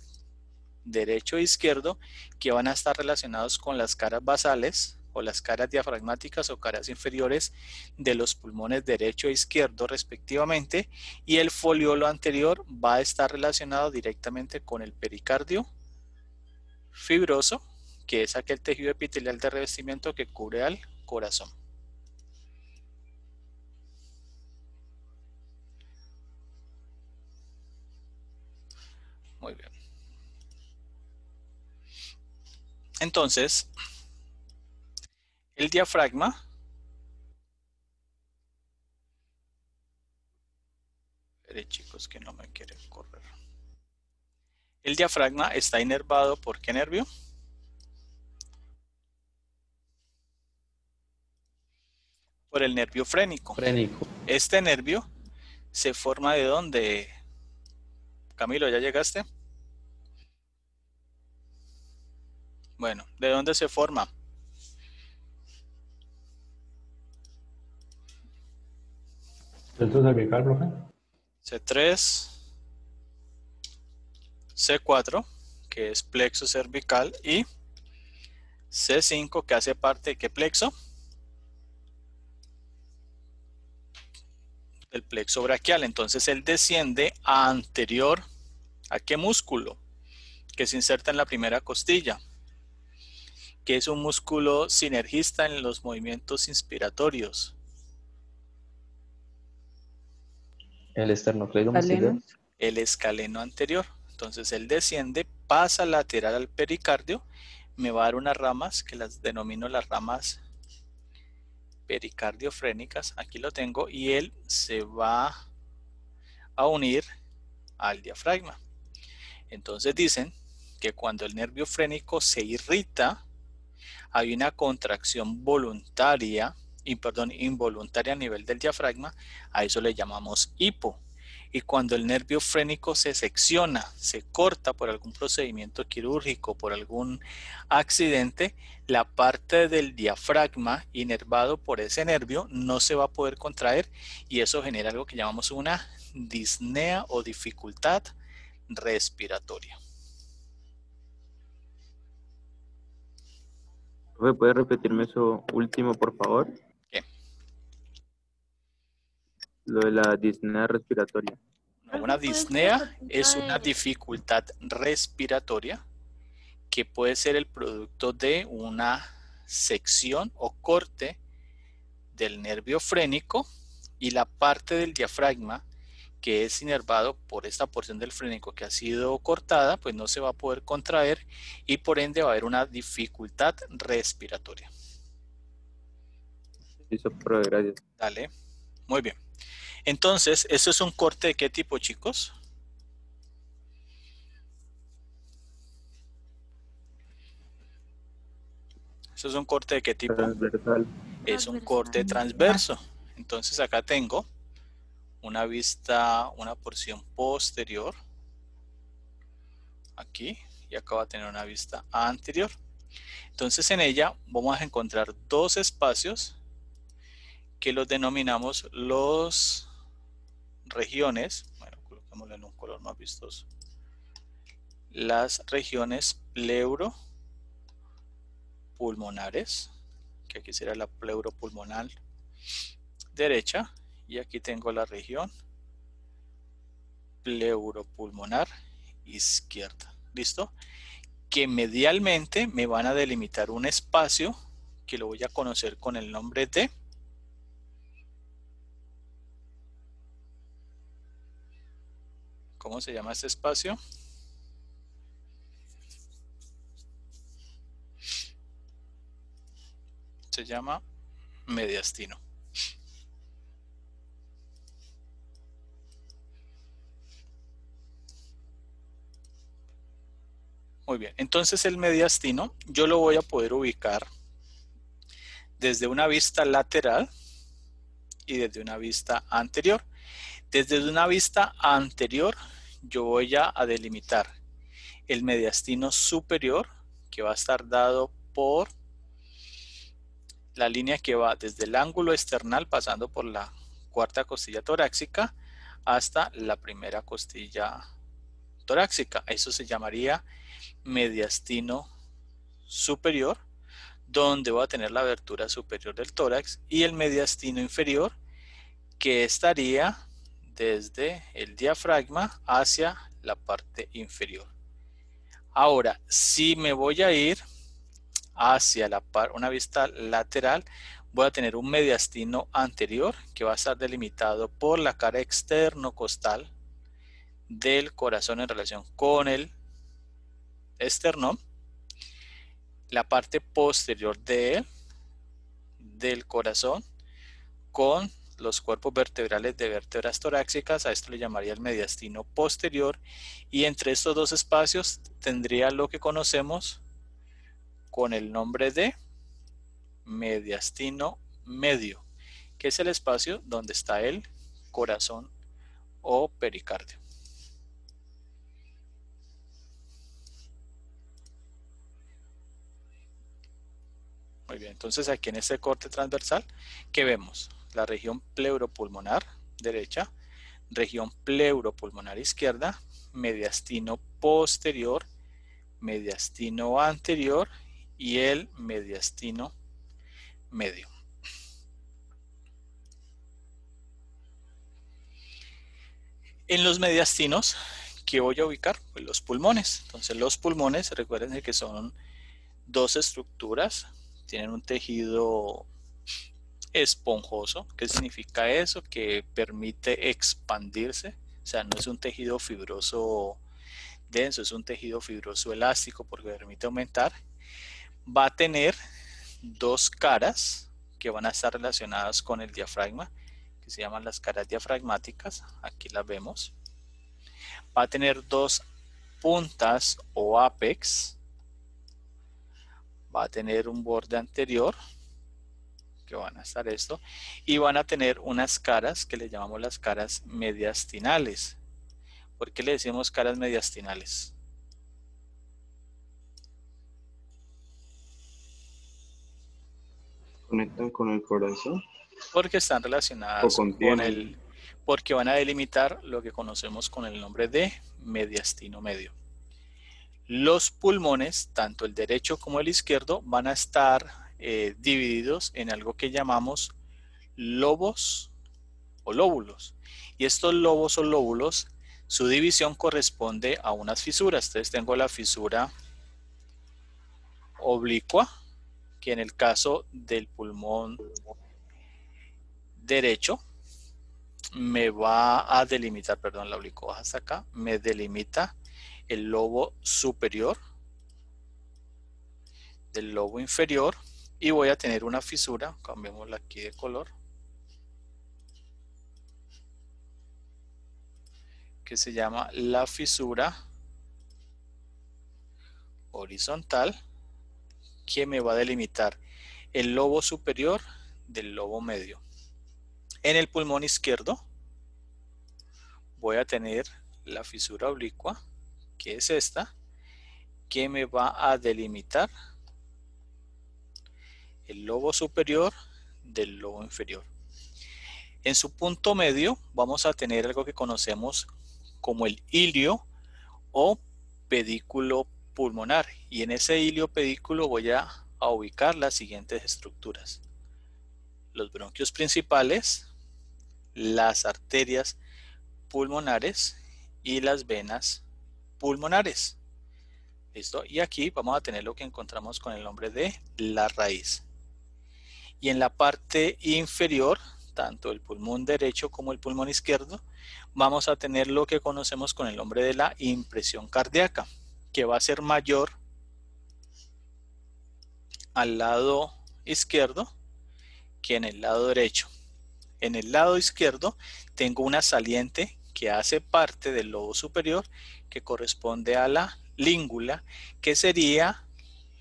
derecho e izquierdo, que van a estar relacionados con las caras basales o las caras diafragmáticas o caras inferiores de los pulmones derecho e izquierdo respectivamente, y el foliolo anterior va a estar relacionado directamente con el pericardio fibroso, que es aquel tejido epitelial de revestimiento que cubre al corazón. Muy bien. Entonces, el diafragma chicos, que no me quiere correr. El diafragma está inervado por ¿qué nervio? Por el nervio frénico. Este nervio se forma ¿de dónde? Camilo, ¿ya llegaste? Bueno, ¿de dónde se forma?
Centro cervical, profe.
C3, C4, que es plexo cervical, y C5, que hace parte de ¿qué plexo? El plexo braquial. Entonces él desciende anterior ¿a qué músculo? Que se inserta en la primera costilla, que es un músculo sinergista en los movimientos inspiratorios.
El esternocleido anterior.
El escaleno anterior. Entonces él desciende, pasa lateral al pericardio, me va a dar unas ramas que las denomino las ramas pericardiofrénicas. Aquí lo tengo, y él se va a unir al diafragma. Entonces dicen que cuando el nervio frénico se irrita, hay una contracción voluntaria involuntaria a nivel del diafragma. A eso le llamamos hipo. Y cuando el nervio frénico se secciona, se corta por algún procedimiento quirúrgico, por algún accidente, la parte del diafragma inervado por ese nervio no se va a poder contraer, y eso genera algo que llamamos una disnea o dificultad respiratoria.
¿Puede repetirme eso último, por favor?
¿Qué?
Lo de la disnea respiratoria.
Una disnea es una dificultad respiratoria que puede ser el producto de una sección o corte del nervio frénico, y la parte del diafragma que es inervado por esta porción del frénico que ha sido cortada, pues no se va a poder contraer, y por ende va a haber una dificultad respiratoria.
Listo, profe, gracias.
Dale, muy bien. Entonces, ¿eso es un corte de qué tipo, chicos? ¿Eso es un corte de qué tipo?
Transversal.
Es un corte transverso. Entonces acá tengo una vista, una porción posterior, aquí, y acá va a tener una vista anterior. Entonces en ella vamos a encontrar dos espacios que los denominamos los regiones, bueno, coloquémoslo en un color más vistoso, las regiones pleuropulmonares, que aquí será la pleuropulmonar derecha, y aquí tengo la región pleuropulmonar izquierda. ¿Listo? Que medialmente me van a delimitar un espacio que lo voy a conocer con el nombre de ¿cómo se llama este espacio? Se llama mediastino. Muy bien, entonces el mediastino yo lo voy a poder ubicar desde una vista lateral y desde una vista anterior. Desde una vista anterior yo voy a delimitar el mediastino superior, que va a estar dado por la línea que va desde el ángulo esternal, pasando por la cuarta costilla torácica hasta la primera costilla torácica. Eso se llamaría mediastino superior, donde voy a tener la abertura superior del tórax, y el mediastino inferior, que estaría desde el diafragma hacia la parte inferior. Ahora, si me voy a ir hacia una vista lateral, voy a tener un mediastino anterior que va a estar delimitado por la cara externo costal del corazón en relación con el esternón, la parte posterior del corazón con los cuerpos vertebrales de vértebras torácicas. A esto le llamaría el mediastino posterior, y entre estos dos espacios tendría lo que conocemos con el nombre de mediastino medio, que es el espacio donde está el corazón o pericardio. Muy bien, entonces aquí en este corte transversal, ¿qué vemos? La región pleuropulmonar derecha, región pleuropulmonar izquierda, mediastino posterior, mediastino anterior y el mediastino medio. En los mediastinos, ¿qué voy a ubicar? Pues los pulmones. Entonces los pulmones, recuerden que son dos estructuras, tienen un tejido esponjoso. ¿Qué significa eso? Que permite expandirse, o sea, no es un tejido fibroso denso, es un tejido fibroso elástico porque permite aumentar. Va a tener dos caras que van a estar relacionadas con el diafragma, que se llaman las caras diafragmáticas. Aquí las vemos. Va a tener dos puntas o apex. Va a tener un borde anterior, que van a estar esto, y van a tener unas caras que le llamamos las caras mediastinales. ¿Por qué le decimos caras mediastinales?
¿Conectan con el corazón?
Porque están relacionadas con el, porque van a delimitar lo que conocemos con el nombre de mediastino medio. Los pulmones, tanto el derecho como el izquierdo, van a estar divididos en algo que llamamos lobos o lóbulos. Y estos lobos o lóbulos, su división corresponde a unas fisuras. Entonces tengo la fisura oblicua, que en el caso del pulmón derecho me va a delimitar, perdón, la oblicua hasta acá, me delimita el lobo superior del lobo inferior, y voy a tener una fisura, cambiémosla aquí de color, que se llama la fisura horizontal, que me va a delimitar el lobo superior del lobo medio. En el pulmón izquierdo voy a tener la fisura oblicua, que es esta, que me va a delimitar el lobo superior del lobo inferior. En su punto medio vamos a tener algo que conocemos como el ilio o pedículo pulmonar, y en ese ilio pedículo voy a ubicar las siguientes estructuras: los bronquios principales, las arterias pulmonares y las venas pulmonares. ¿Listo? Y aquí vamos a tener lo que encontramos con el nombre de la raíz. Y en la parte inferior, tanto el pulmón derecho como el pulmón izquierdo, vamos a tener lo que conocemos con el nombre de la impresión cardíaca, que va a ser mayor al lado izquierdo que en el lado derecho. En el lado izquierdo tengo una saliente que hace parte del lobo superior, que corresponde a la língula, que sería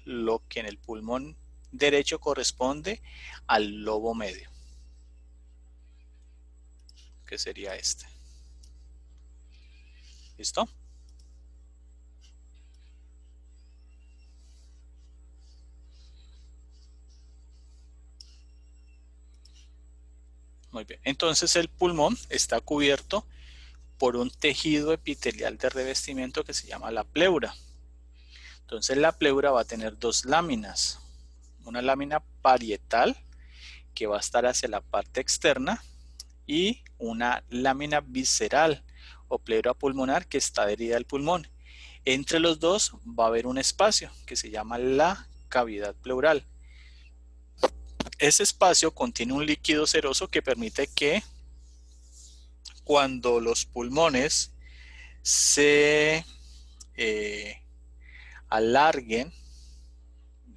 lo que en el pulmón derecho corresponde al lobo medio, que sería este. ¿Listo? Muy bien. Entonces el pulmón está cubierto por un tejido epitelial de revestimiento que se llama la pleura. Entonces la pleura va a tener dos láminas. Una lámina parietal, que va a estar hacia la parte externa, y una lámina visceral o pleura pulmonar, que está adherida al pulmón. Entre los dos va a haber un espacio que se llama la cavidad pleural. Ese espacio contiene un líquido seroso que permite que cuando los pulmones se alarguen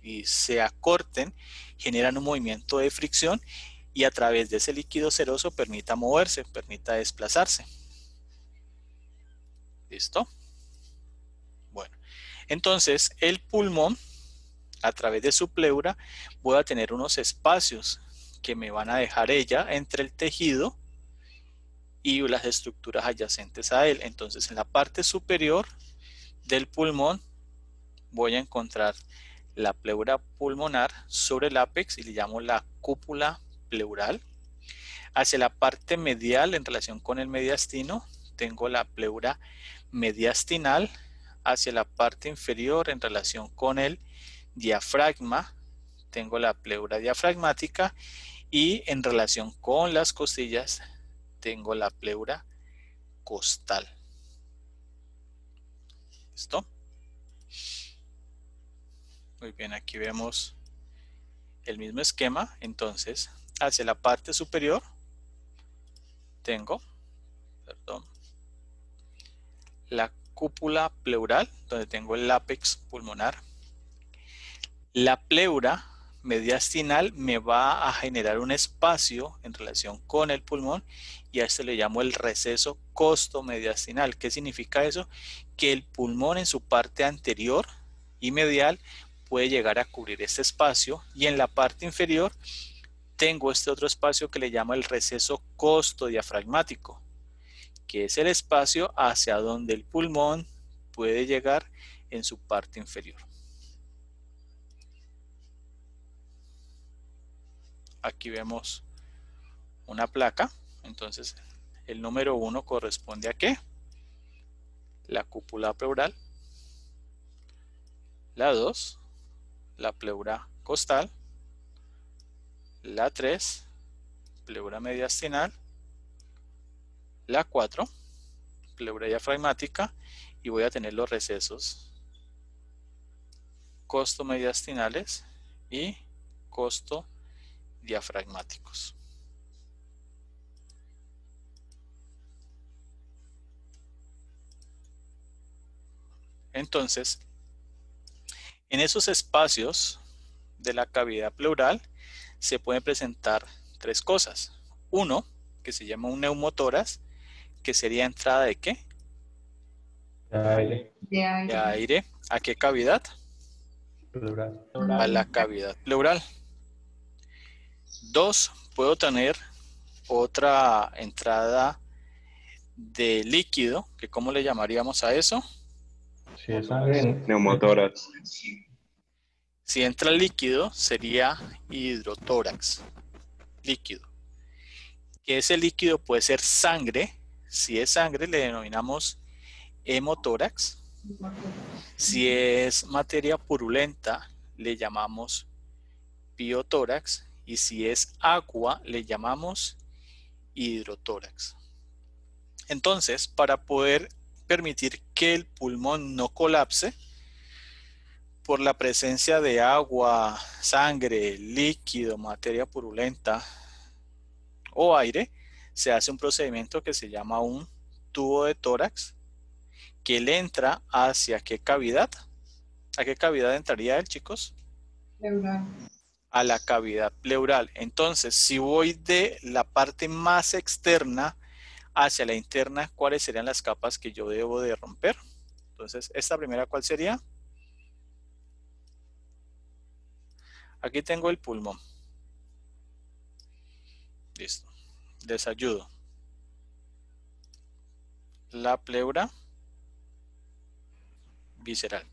y se acorten, generan un movimiento de fricción y a través de ese líquido ceroso permita moverse, permita desplazarse. ¿Listo? Bueno, entonces el pulmón, a través de su pleura, voy a tener unos espacios que me van a dejar ella entre el tejido y las estructuras adyacentes a él. Entonces en la parte superior del pulmón voy a encontrar la pleura pulmonar sobre el ápex y le llamo la cúpula pleural. Hacia la parte medial, en relación con el mediastino, tengo la pleura mediastinal. Hacia la parte inferior, en relación con el diafragma, tengo la pleura diafragmática, y en relación con las costillas tengo la pleura costal. ¿Listo? Muy bien, aquí vemos el mismo esquema. Entonces, hacia la parte superior tengo, la cúpula pleural, donde tengo el ápex pulmonar. La pleura mediastinal me va a generar un espacio en relación con el pulmón y a esto le llamo el receso costomediastinal. ¿Qué significa eso? Que el pulmón en su parte anterior y medial puede llegar a cubrir este espacio, y en la parte inferior tengo este otro espacio que le llamo el receso costodiafragmático, que es el espacio hacia donde el pulmón puede llegar en su parte inferior. Aquí vemos una placa. Entonces el número 1 corresponde a ¿qué? La cúpula pleural. La 2, la pleura costal. La 3, pleura mediastinal. La 4, pleura diafragmática, y voy a tener los recesos costomediastinales y costodiafragmáticos. Entonces, en esos espacios de la cavidad pleural se pueden presentar tres cosas. Uno, que se llama un neumotórax, que sería entrada ¿de qué?
De aire.
De aire.
De aire. ¿A qué cavidad?
Pleural.
A la cavidad pleural. 2, puedo tener otra entrada de líquido, que ¿cómo le llamaríamos a eso?
Si es sangre,
Neumotórax.
Si entra líquido, sería hidrotórax. Líquido. Que ese líquido puede ser sangre. Si es sangre, le denominamos hemotórax. Si es materia purulenta, le llamamos piotórax. Y si es agua, le llamamos hidrotórax. Entonces, para poder permitir que el pulmón no colapse por la presencia de agua, sangre, líquido, materia purulenta o aire, se hace un procedimiento que se llama un tubo de tórax, que le entra hacia ¿qué cavidad? ¿A qué cavidad entraría él, chicos?
Pleural.
A la cavidad pleural. Entonces, si voy de la parte más externa hacia la interna, ¿cuáles serían las capas que yo debo de romper? Entonces, esta primera, ¿cuál sería? Aquí tengo el pulmón. Listo. Les ayudo. La pleura visceral.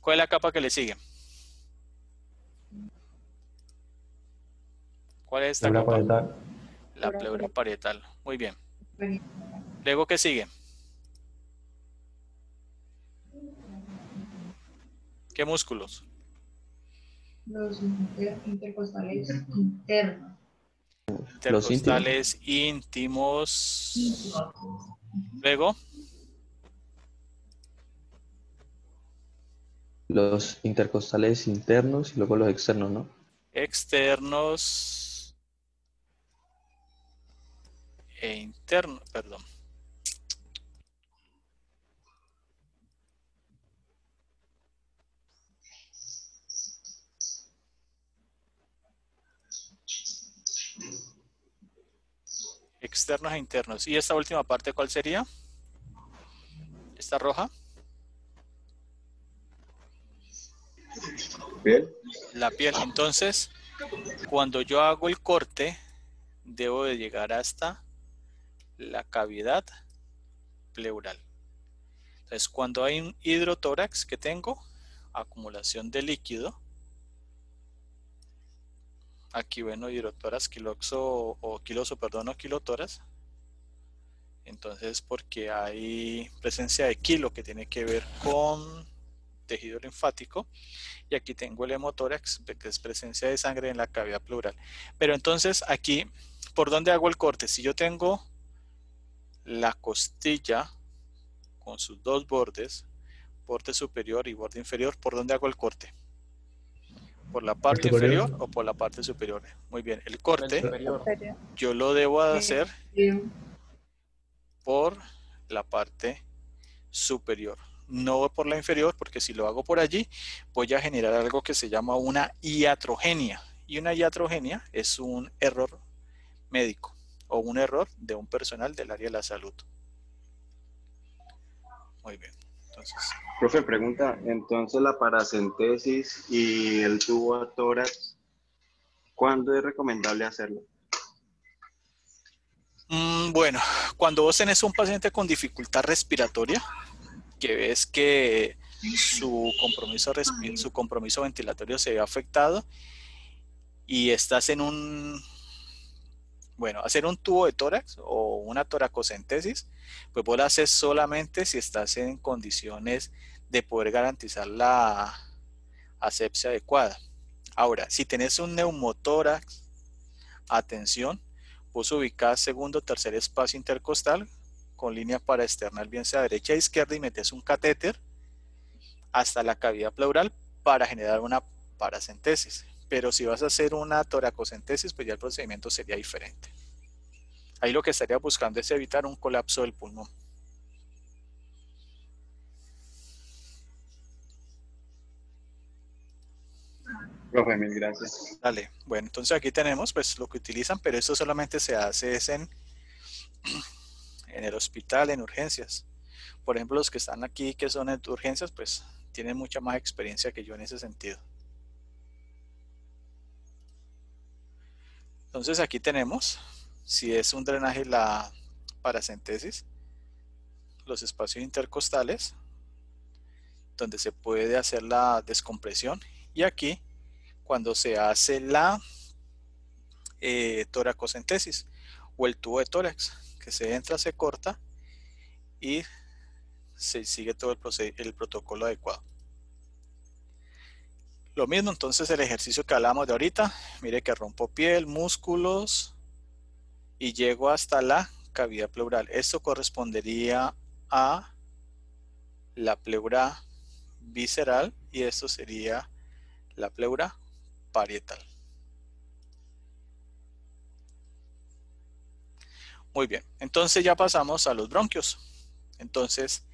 ¿Cuál es la capa que le sigue? ¿Cuál es esta
pleura
capa?
parietal.
La pleura parietal. Muy bien. Luego, ¿qué sigue? ¿Qué músculos?
Los intercostales internos.
Intercostales íntimos. Luego,
Los intercostales internos y luego los externos, ¿no?
externos e internos, perdón. Externos e internos. ¿Y esta última parte cuál sería? ¿Esta roja?
¿Piel?
La piel. Entonces, cuando yo hago el corte, debo de llegar hasta la cavidad pleural. Entonces, cuando hay un hidrotórax que tengo, acumulación de líquido, aquí bueno, hidrotórax, quiloxo o quiloso, perdón, o quilotórax. Entonces, porque hay presencia de quilo que tiene que ver con tejido linfático, y aquí tengo el hemotórax, que es presencia de sangre en la cavidad pleural. Pero entonces aquí, ¿por dónde hago el corte? Si yo tengo la costilla con sus dos bordes, borde superior y borde inferior, ¿por dónde hago el corte? ¿Por la parte inferior o por la parte superior? Muy bien, el corte yo lo debo hacer por la parte superior, no por la inferior, porque si lo hago por allí voy a generar algo que se llama una iatrogenia, y una iatrogenia es un error médico o un error de un personal del área de la salud. Muy bien, entonces.
Profe, pregunta, entonces la paracentesis y el tubo a tórax, ¿cuándo es recomendable hacerlo?
Bueno, cuando vos tenés un paciente con dificultad respiratoria, que ves que su compromiso ventilatorio se ve afectado y estás en hacer un tubo de tórax o una toracocentesis, pues vos lo haces solamente si estás en condiciones de poder garantizar la asepsia adecuada. Ahora, si tenés un neumotórax, atención, vos ubicás segundo o tercer espacio intercostal con línea paraesternal, bien sea derecha e izquierda, y metes un catéter hasta la cavidad pleural para generar una paracentesis. Pero si vas a hacer una toracocentesis, pues ya el procedimiento sería diferente. Ahí lo que estaría buscando es evitar un colapso del pulmón.
Profe, mil gracias.
Dale, bueno, entonces aquí tenemos pues lo que utilizan, pero esto solamente se hace en el hospital, en urgencias. Por ejemplo, los que están aquí, que son en urgencias, pues tienen mucha más experiencia que yo en ese sentido. Entonces aquí tenemos, si es un drenaje, la paracentesis, los espacios intercostales, donde se puede hacer la descompresión, y aquí cuando se hace la toracocentesis o el tubo de tórax, que se entra, se corta y se sigue todo el protocolo adecuado. Lo mismo, entonces, el ejercicio que hablamos de ahorita, mire que rompo piel, músculos y llego hasta la cavidad pleural. Esto correspondería a la pleura visceral y esto sería la pleura parietal. Muy bien, entonces ya pasamos a los bronquios. Entonces,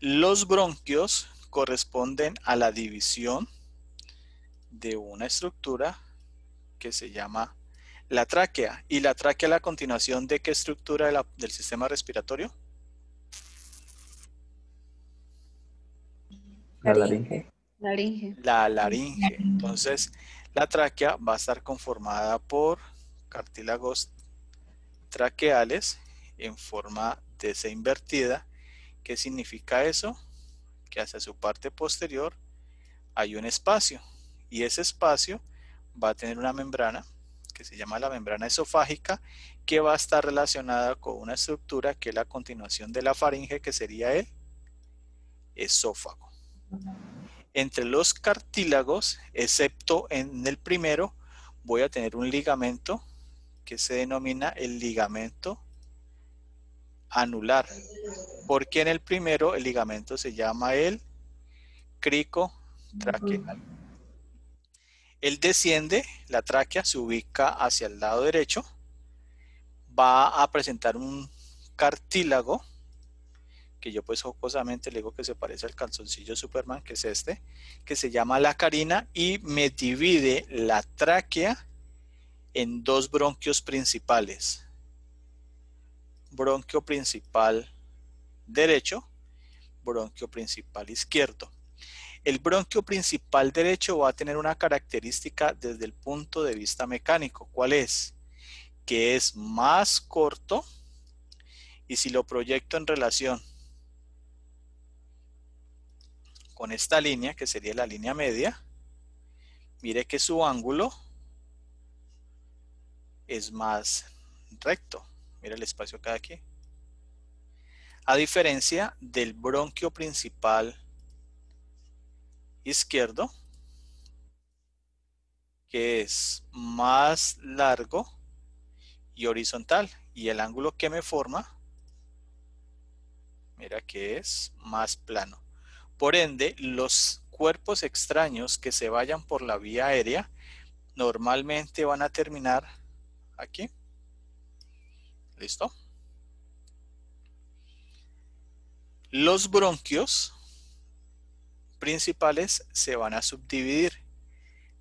los bronquios corresponden a la división de una estructura que se llama la tráquea. ¿Y la tráquea, la continuación de qué estructura del sistema respiratorio?
La laringe.
La laringe. Entonces, la tráquea va a estar conformada por cartílagos traqueales en forma de C invertida. ¿Qué significa eso? Que hacia su parte posterior hay un espacio, y ese espacio va a tener una membrana que se llama la membrana esofágica, que va a estar relacionada con una estructura que es la continuación de la faringe, que sería el esófago. Entre los cartílagos, excepto en el primero, voy a tener un ligamento que se denomina el ligamento anular, porque en el primero el ligamento se llama el cricotraqueal. Él desciende, la tráquea se ubica hacia el lado derecho, va a presentar un cartílago, que yo pues jocosamente le digo que se parece al calzoncillo Superman, que es este, que se llama la carina, y me divide la tráquea en dos bronquios principales. bronquio principal derecho, bronquio principal izquierdo. El bronquio principal derecho va a tener una característica desde el punto de vista mecánico. ¿Cuál es? Que es más corto, y si lo proyecto en relación con esta línea, que sería la línea media, mire que su ángulo es más recto. Mira el espacio que hay aquí. A diferencia del bronquio principal izquierdo, que es más largo y horizontal, y el ángulo que me forma, mira que es más plano. Por ende, los cuerpos extraños que se vayan por la vía aérea normalmente van a terminar aquí. ¿Listo? Los bronquios principales se van a subdividir.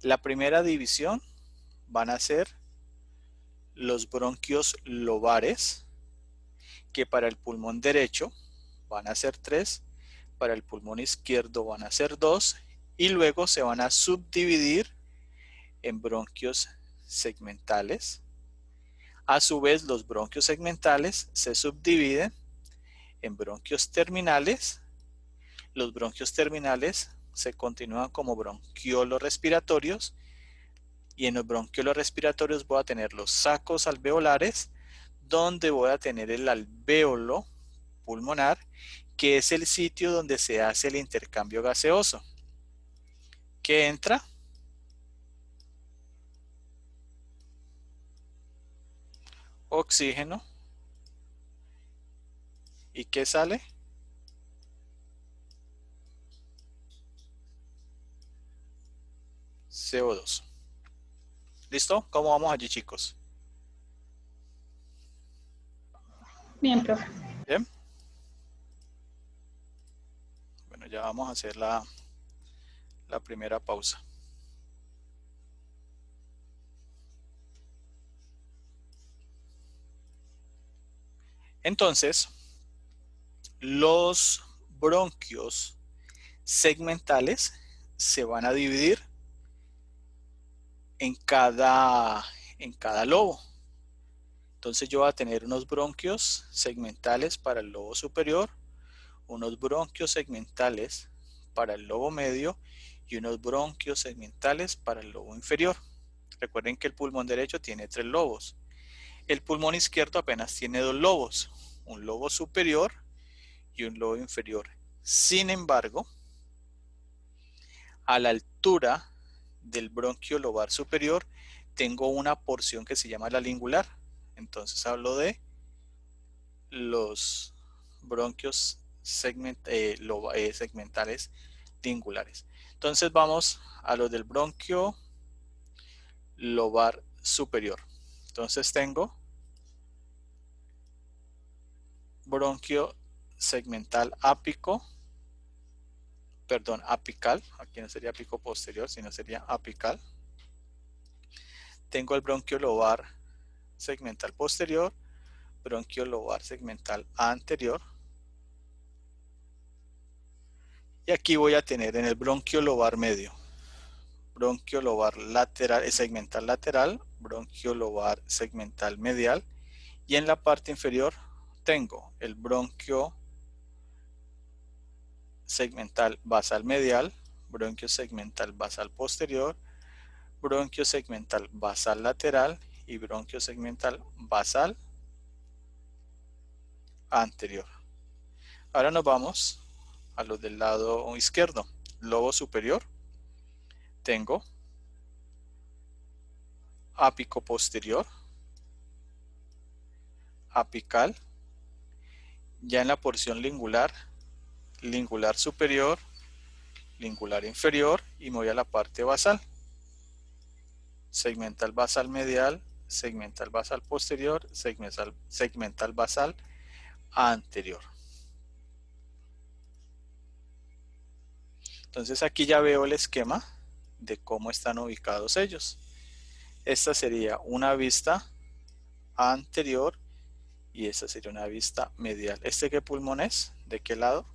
La primera división van a ser los bronquios lobares, que para el pulmón derecho van a ser 3, para el pulmón izquierdo van a ser 2, y luego se van a subdividir en bronquios segmentales. A su vez, los bronquios segmentales se subdividen en bronquios terminales. Los bronquios terminales se continúan como bronquiolos respiratorios, y en los bronquiolos respiratorios voy a tener los sacos alveolares, donde voy a tener el alvéolo pulmonar, que es el sitio donde se hace el intercambio gaseoso. ¿Qué entra? Oxígeno. ¿Y qué sale? CO2. ¿Listo? ¿Cómo vamos allí, chicos?
Bien, profe.
Bien. Bueno, ya vamos a hacer la primera pausa. Entonces, los bronquios segmentales se van a dividir en cada lobo. Entonces yo voy a tener unos bronquios segmentales para el lobo superior, unos bronquios segmentales para el lobo medio y unos bronquios segmentales para el lobo inferior. Recuerden que el pulmón derecho tiene 3 lobos. El pulmón izquierdo apenas tiene 2 lobos, un lobo superior y un lobo inferior. Sin embargo, a la altura del bronquio lobar superior tengo una porción que se llama la lingular. Entonces hablo de los bronquios segmentales lingulares. Entonces vamos a los del bronquio lobar superior. Entonces tengo bronquio segmental apical, aquí no sería apico posterior, sino sería apical. Tengo el bronquio lobar segmental posterior, bronquio lobar segmental anterior. Y aquí voy a tener en el bronquio lobar medio, bronquio lobar lateral, segmental lateral, bronquio lobar segmental medial, y en la parte inferior tengo el bronquio segmental basal medial, bronquio segmental basal posterior, bronquio segmental basal lateral y bronquio segmental basal anterior. Ahora nos vamos a los del lado izquierdo. Lobo superior. Tengo ápico posterior, apical. Ya en la porción lingular, lingular superior, lingular inferior, y me voy a la parte basal. Segmental basal medial, segmental basal posterior, segmental basal anterior. Entonces aquí ya veo el esquema de cómo están ubicados ellos. Esta sería una vista anterior y esta sería una vista medial. ¿Este qué pulmón es? ¿De qué lado?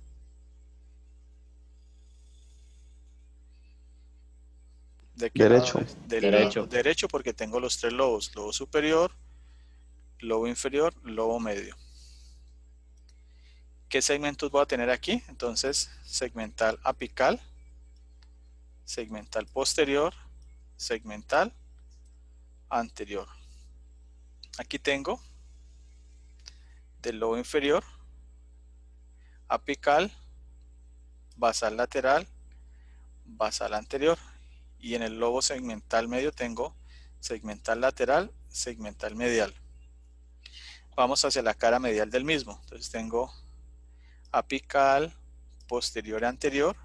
¿De qué
Derecho.
lado es? Del
Derecho.
lado derecho, porque tengo los tres lobos: lobo superior, lobo inferior, lobo medio. ¿Qué segmentos voy a tener aquí? Entonces, segmental apical, segmental posterior, segmental anterior. Aquí tengo del lobo inferior, apical, basal lateral, basal anterior. Y en el lobo segmental medio tengo segmental lateral, segmental medial. Vamos hacia la cara medial del mismo. Entonces tengo apical, posterior, anterior.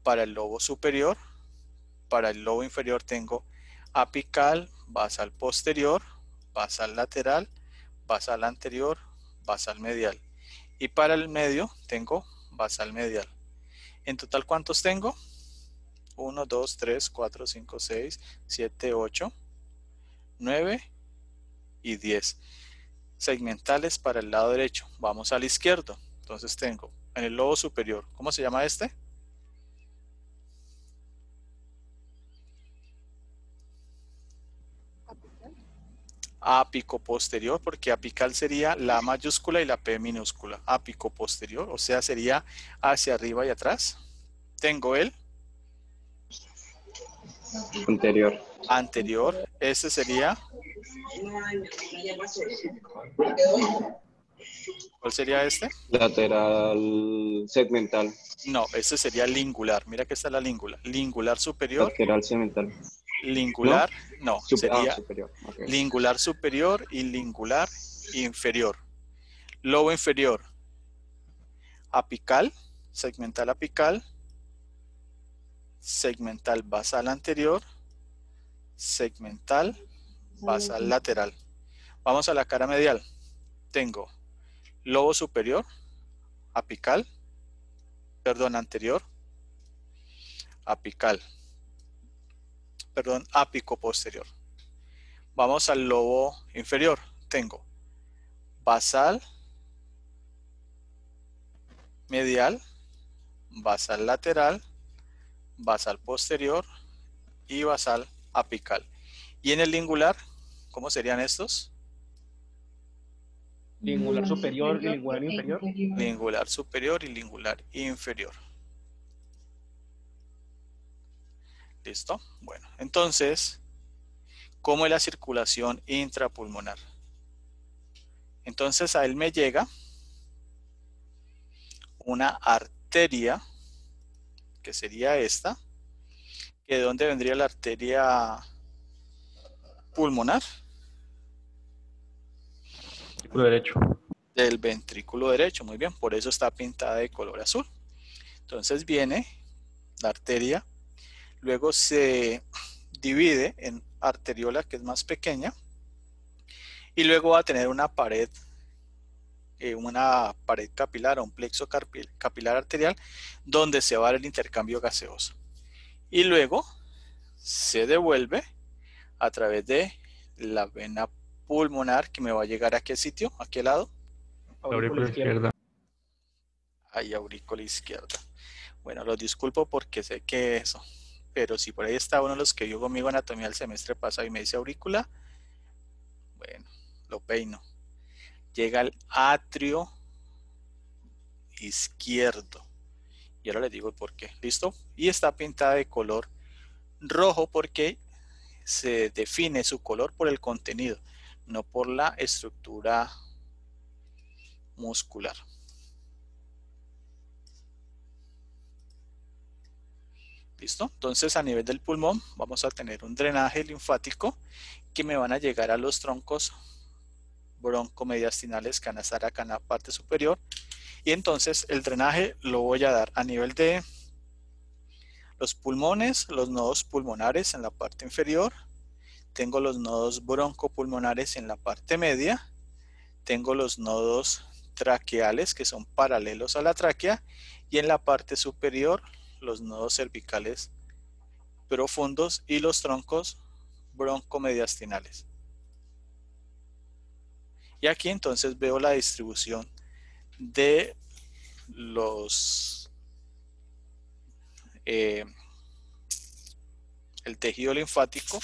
Para el lobo superior, para el lobo inferior tengo apical, basal posterior, basal lateral, basal anterior, basal medial. Y para el medio tengo basal medial. En total, ¿cuántos tengo? 1, 2, 3, 4, 5, 6, 7, 8, 9 y 10. Segmentales para el lado derecho. Vamos al izquierdo. Entonces tengo en el lobo superior, ¿cómo se llama este? Ápico posterior, porque apical sería la mayúscula y la P minúscula. Ápico posterior, o sea, sería hacia arriba y atrás. Tengo el
Anterior.
anterior. Este sería. ¿Cuál sería este?
Lateral segmental.
No, este sería lingular. Mira que está la língula. Lingular superior.
Lateral segmental.
Lingular, no, sería
superior. Okay.
lingular superior y lingular inferior. Lobo inferior, apical, segmental apical, segmental basal anterior, segmental basal lateral. Vamos a la cara medial. Tengo lobo superior, apical, perdón, anterior, apical, perdón, ápico posterior. Vamos al lobo inferior. Tengo basal medial, basal lateral, basal posterior y basal apical. Y en el lingular, ¿cómo serían estos?
Lingular superior y lingular inferior.
Lingular superior y lingular inferior. ¿Listo? Bueno, entonces, ¿cómo es la circulación intrapulmonar? Entonces a él me llega una arteria, que sería esta, que ¿de dónde vendría la arteria pulmonar?
Ventrículo derecho.
Del ventrículo derecho, muy bien, por eso está pintada de color azul. Entonces viene la arteria, luego se divide en arteriola, que es más pequeña, y luego va a tener una pared capilar o un plexo capilar arterial donde se va a dar el intercambio gaseoso. Y luego se devuelve a través de la vena pulmonar, que me va a llegar a qué sitio, a qué lado.
Aurícula izquierda.
Ahí, aurícula izquierda. Bueno, los disculpo porque sé que eso, pero si por ahí está uno de los que vio conmigo anatomía el semestre pasado y me dice aurícula, bueno, lo peino. Llega al atrio izquierdo. Y ahora les digo el por qué. ¿Listo? Y está pintada de color rojo porque se define su color por el contenido, no por la estructura muscular. ¿Listo? Entonces a nivel del pulmón vamos a tener un drenaje linfático que me van a llegar a los troncos broncomediastinales que van a estar acá en la parte superior, y entonces el drenaje lo voy a dar a nivel de los pulmones, los nodos pulmonares en la parte inferior, tengo los nodos broncopulmonares en la parte media, tengo los nodos traqueales que son paralelos a la tráquea, y en la parte superior los nodos cervicales profundos y los troncos broncomediastinales. Y aquí entonces veo la distribución de los el tejido linfático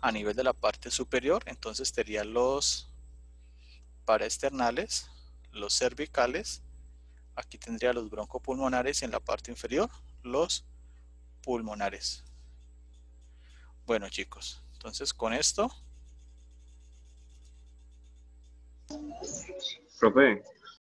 a nivel de la parte superior. Entonces serían los paraesternales, los cervicales, aquí tendría los broncopulmonares y en la parte inferior los pulmonares. Bueno, chicos, entonces con esto.
Profe,